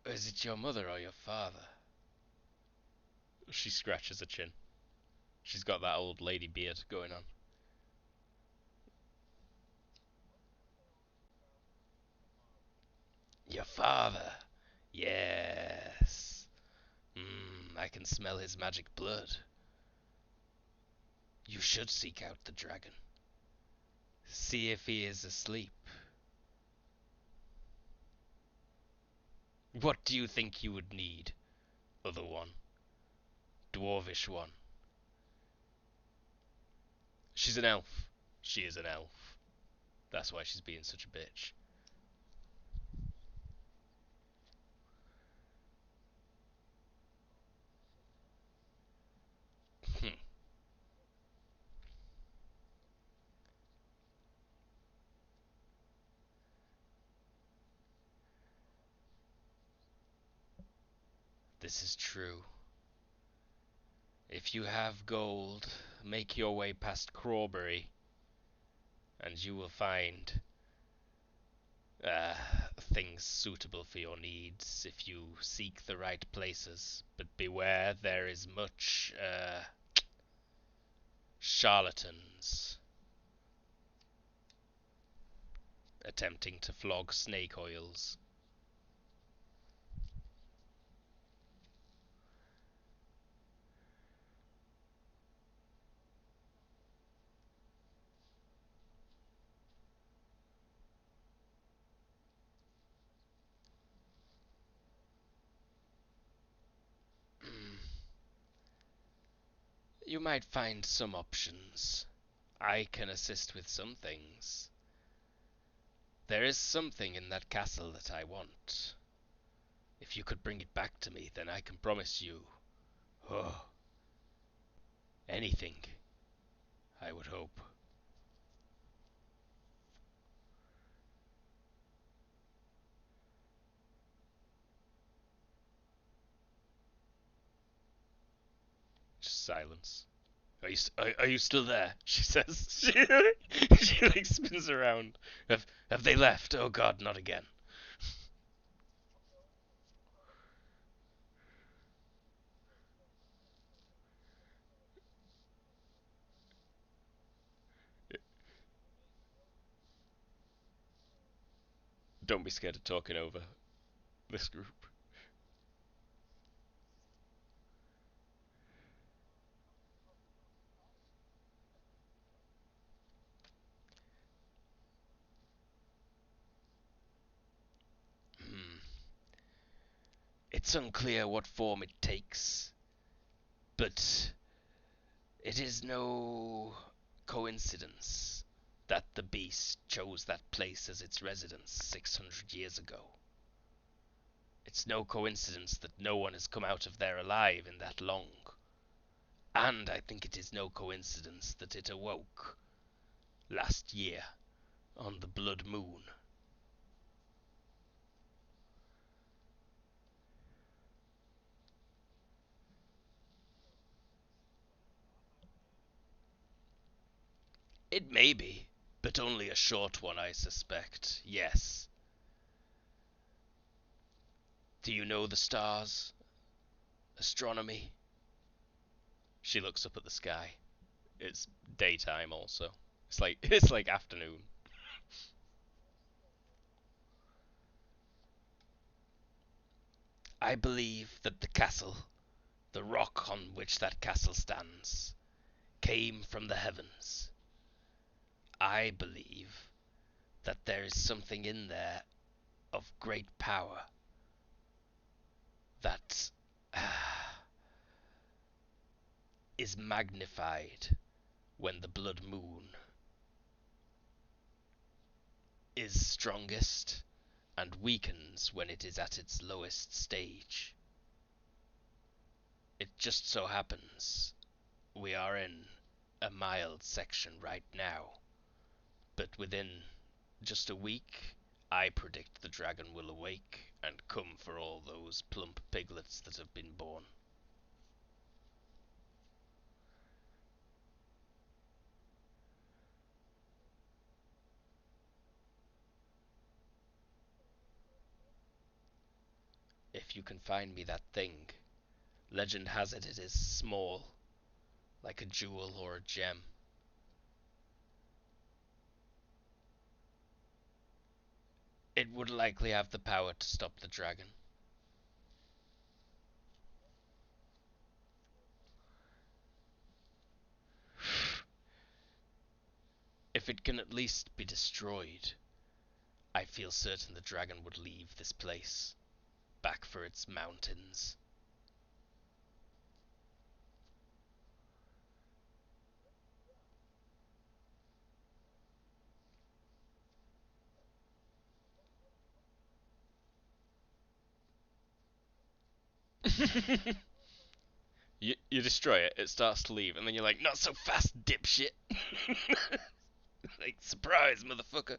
Is it your mother or your father? She scratches her chin. She's got that old lady beard going on. Your father? Yes. I can smell his magic blood. You should seek out the dragon. See if he is asleep. What do you think you would need, other one? Dwarvish one. She's an elf. She is an elf. That's why she's being such a bitch. This is true. If you have gold, make your way past Crawberry, and you will find uh, things suitable for your needs if you seek the right places. But beware, there is much charlatans attempting to flog snake oils. You might find some options. I can assist with some things. There is something in that castle that I want. If you could bring it back to me, then I can promise you, oh, anything, I would hope. Just silence. Are you still there? She says. She like spins around. Have they left? Oh God, not again. Don't be scared of talking over this group. Hmm. It's unclear what form it takes, but it is no coincidence that the beast chose that place as its residence 600 years ago. It's no coincidence that no one has come out of there alive in that long. And I think it is no coincidence that it awoke last year on the blood moon. It may be, but only a short one, I suspect. Yes. Do you know the stars? Astronomy? She looks up at the sky. It's daytime also. It's like afternoon. I believe that the castle, the rock on which that castle stands, came from the heavens. I believe that there is something in there of great power that is magnified when the blood moon is strongest and weakens when it is at its lowest stage. It just so happens we are in a mild section right now, but within just a week I predict the dragon will awake and come for all those plump piglets that have been born. If you can find me that thing, legend has it is small, like a jewel or a gem. It would likely have the power to stop the dragon. If it can at least be destroyed, I feel certain the dragon would leave this place, back for its mountains. You destroy it, it starts to leave, and then you're like, not so fast, dipshit. Like, surprise, motherfucker.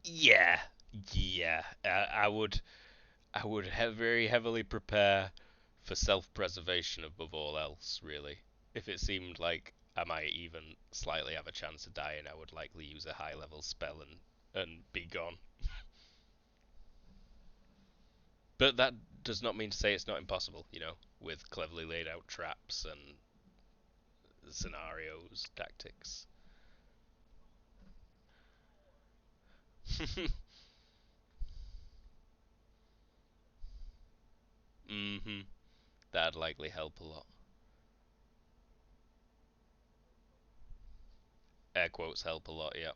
Yeah, yeah. I would very heavily prepare for self-preservation above all else, really. If it seemed like I might even slightly have a chance of dying, I would likely use a high-level spell and be gone. But that does not mean to say it's not impossible, with cleverly laid out traps and scenarios, tactics. hmm That'd likely help a lot. Air quotes help a lot, yeah.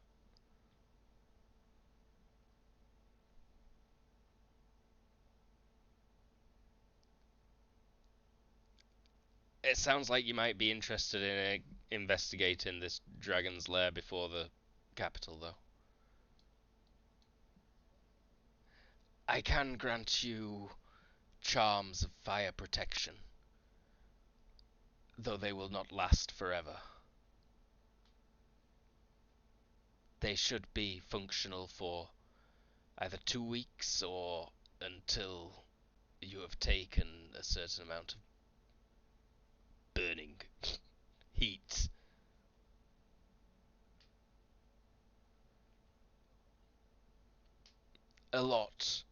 It sounds like you might be interested in investigating this dragon's lair before the capital, though. I can grant you charms of fire protection, though they will not last forever. They should be functional for either 2 weeks or until you have taken a certain amount of burning heat. A lot,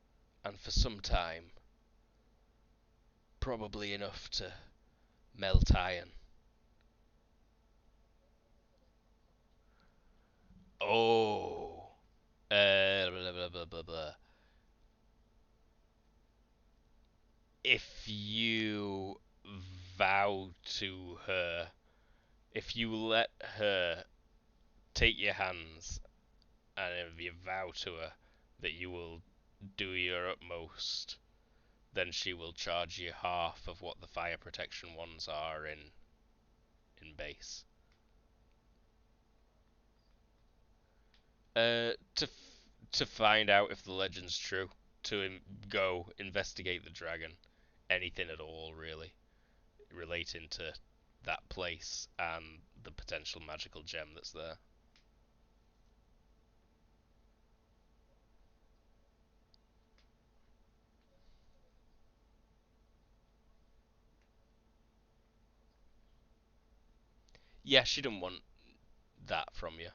and for some time, probably enough to melt iron. Oh, blah, blah, blah, blah, blah. If you vow to her, if you let her take your hands, and if you vow to her that you will do your utmost, then she will charge you half of what the fire protection ones are in base. To find out if the legend's true, to go investigate the dragon, anything at all really relating to that place and the potential magical gem that's there. Yeah, she didn't want that from you.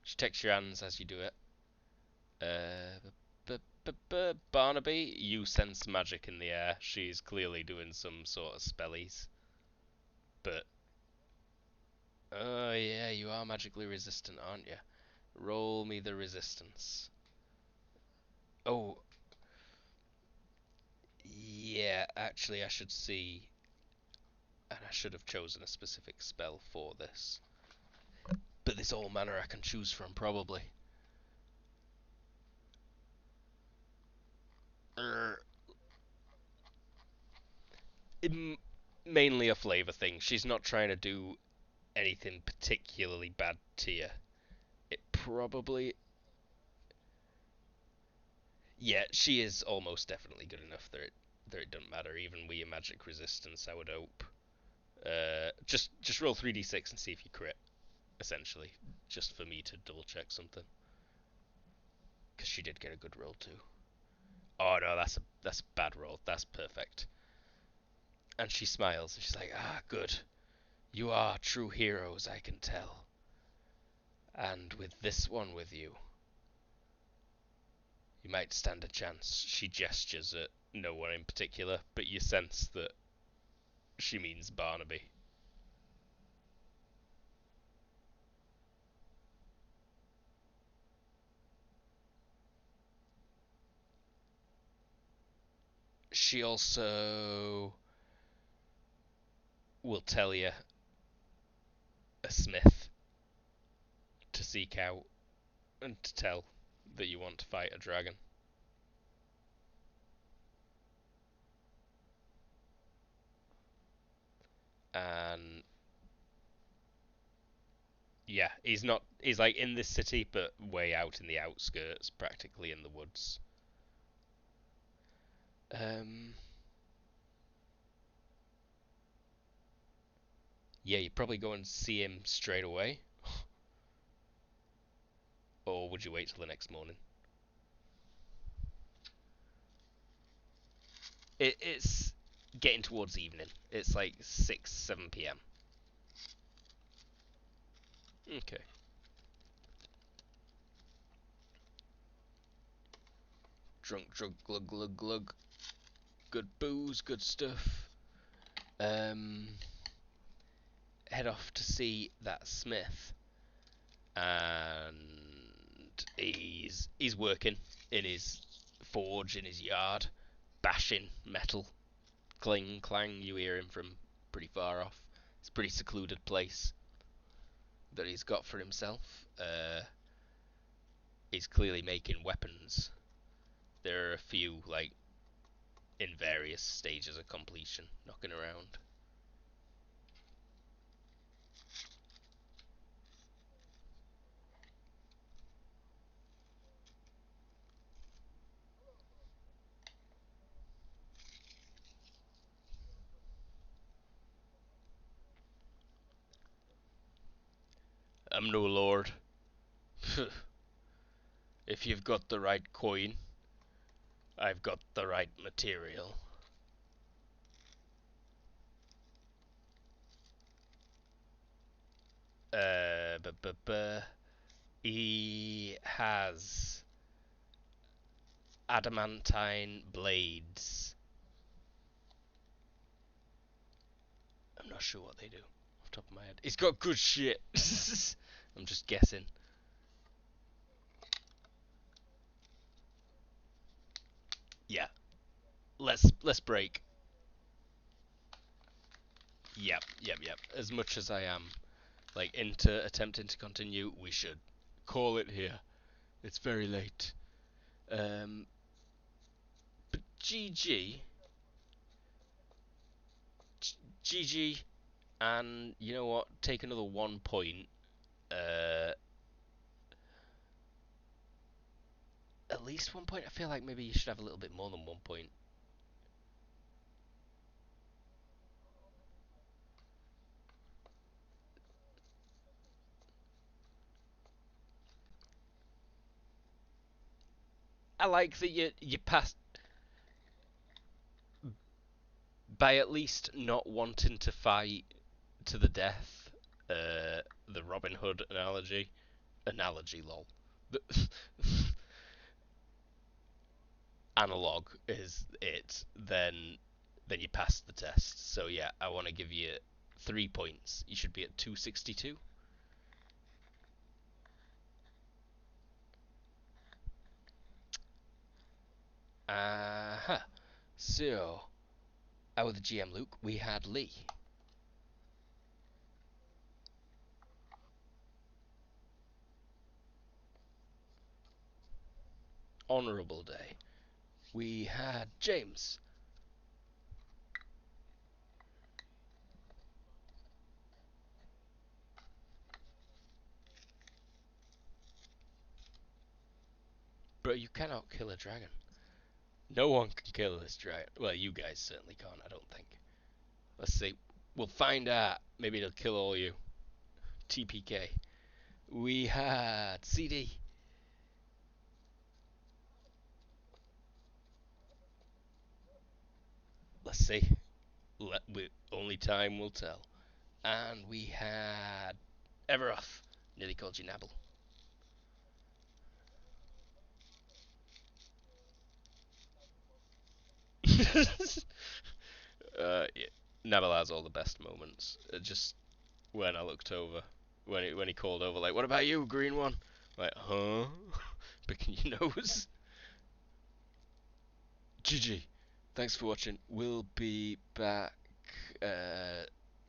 She takes your hands as you do it. Barnaby, you sense magic in the air. She's clearly doing some sort of spellies. But, oh yeah, you are magically resistant, aren't you? Roll me the resistance. Oh, yeah, actually, I should see. And I should have chosen a specific spell for this. But there's all manner I can choose from, probably. Er, Mainly a flavour thing. She's not trying to do anything particularly bad to you. It probably. Yeah, she is almost definitely good enough that it doesn't matter, even with your magic resistance, I would hope. Just roll 3d6 and see if you crit, essentially. Just for me to double check something. Because she did get a good roll too. Oh no, that's a bad roll. That's perfect. And she smiles, and she's like, ah, good. You are true heroes, I can tell. And with this one with you, you might stand a chance. She gestures at no one in particular, but you sense that she means Barnaby. she also will tell you a smith to seek out and to tell that you want to fight a dragon. And yeah, he's not. He's like in this city, but way out in the outskirts, practically in the woods. Um, yeah, you probably go and see him straight away, or would you wait till the next morning? It's getting towards evening. It's like 6, 7 p.m. Okay. Drunk, drunk, glug, glug, glug. Good booze, good stuff. Um, Head off to see that smith, and he's working in his forge in his yard, bashing metal, cling clang. You hear him from pretty far off. It's a pretty secluded place that he's got for himself. He's clearly making weapons. There are a few like in various stages of completion, knocking around. I'm no lord. If you've got the right coin, I've got the right material. He has adamantine blades. I'm not sure what they do off the top of my head. He's got good shit. I'm just guessing. Yeah. Let's break. Yep. As much as I am like into attempting to continue, we should call it here. It's very late. Um, but GG, and you know what? Take another 1 point. Uh, at least 1 point. I feel like maybe you should have a little bit more than 1 point. I like that you passed by at least not wanting to fight to the death. The Robin Hood analogy, lol. The analog is it. Then you pass the test. So yeah, I want to give you 3 points. You should be at 262. Uh-huh. So, out of the GM Luke, we had Lee. Honourable Day. We had James. Bro, you cannot kill a dragon. No one can kill this dragon. Well, you guys certainly can't, I don't think. Let's see. We'll find out. Maybe it'll kill all you. TPK. We had CD. Let's see. Only time will tell. And we had Everoth. Nearly called you Nabble. Yeah, Nabble has all the best moments. Just when I looked over, when he called over, like, "What about you, green one?" Like, huh? Picking your nose. GG. Thanks for watching. We'll be back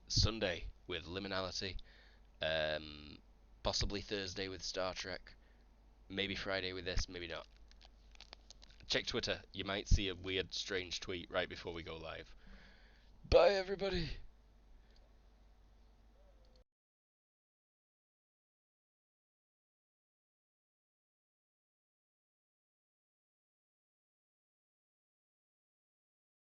Sunday with Liminality. Um, Possibly Thursday with Star Trek. Maybe Friday with this, maybe not. Check Twitter. You might see a weird, strange tweet right before we go live. Bye, everybody.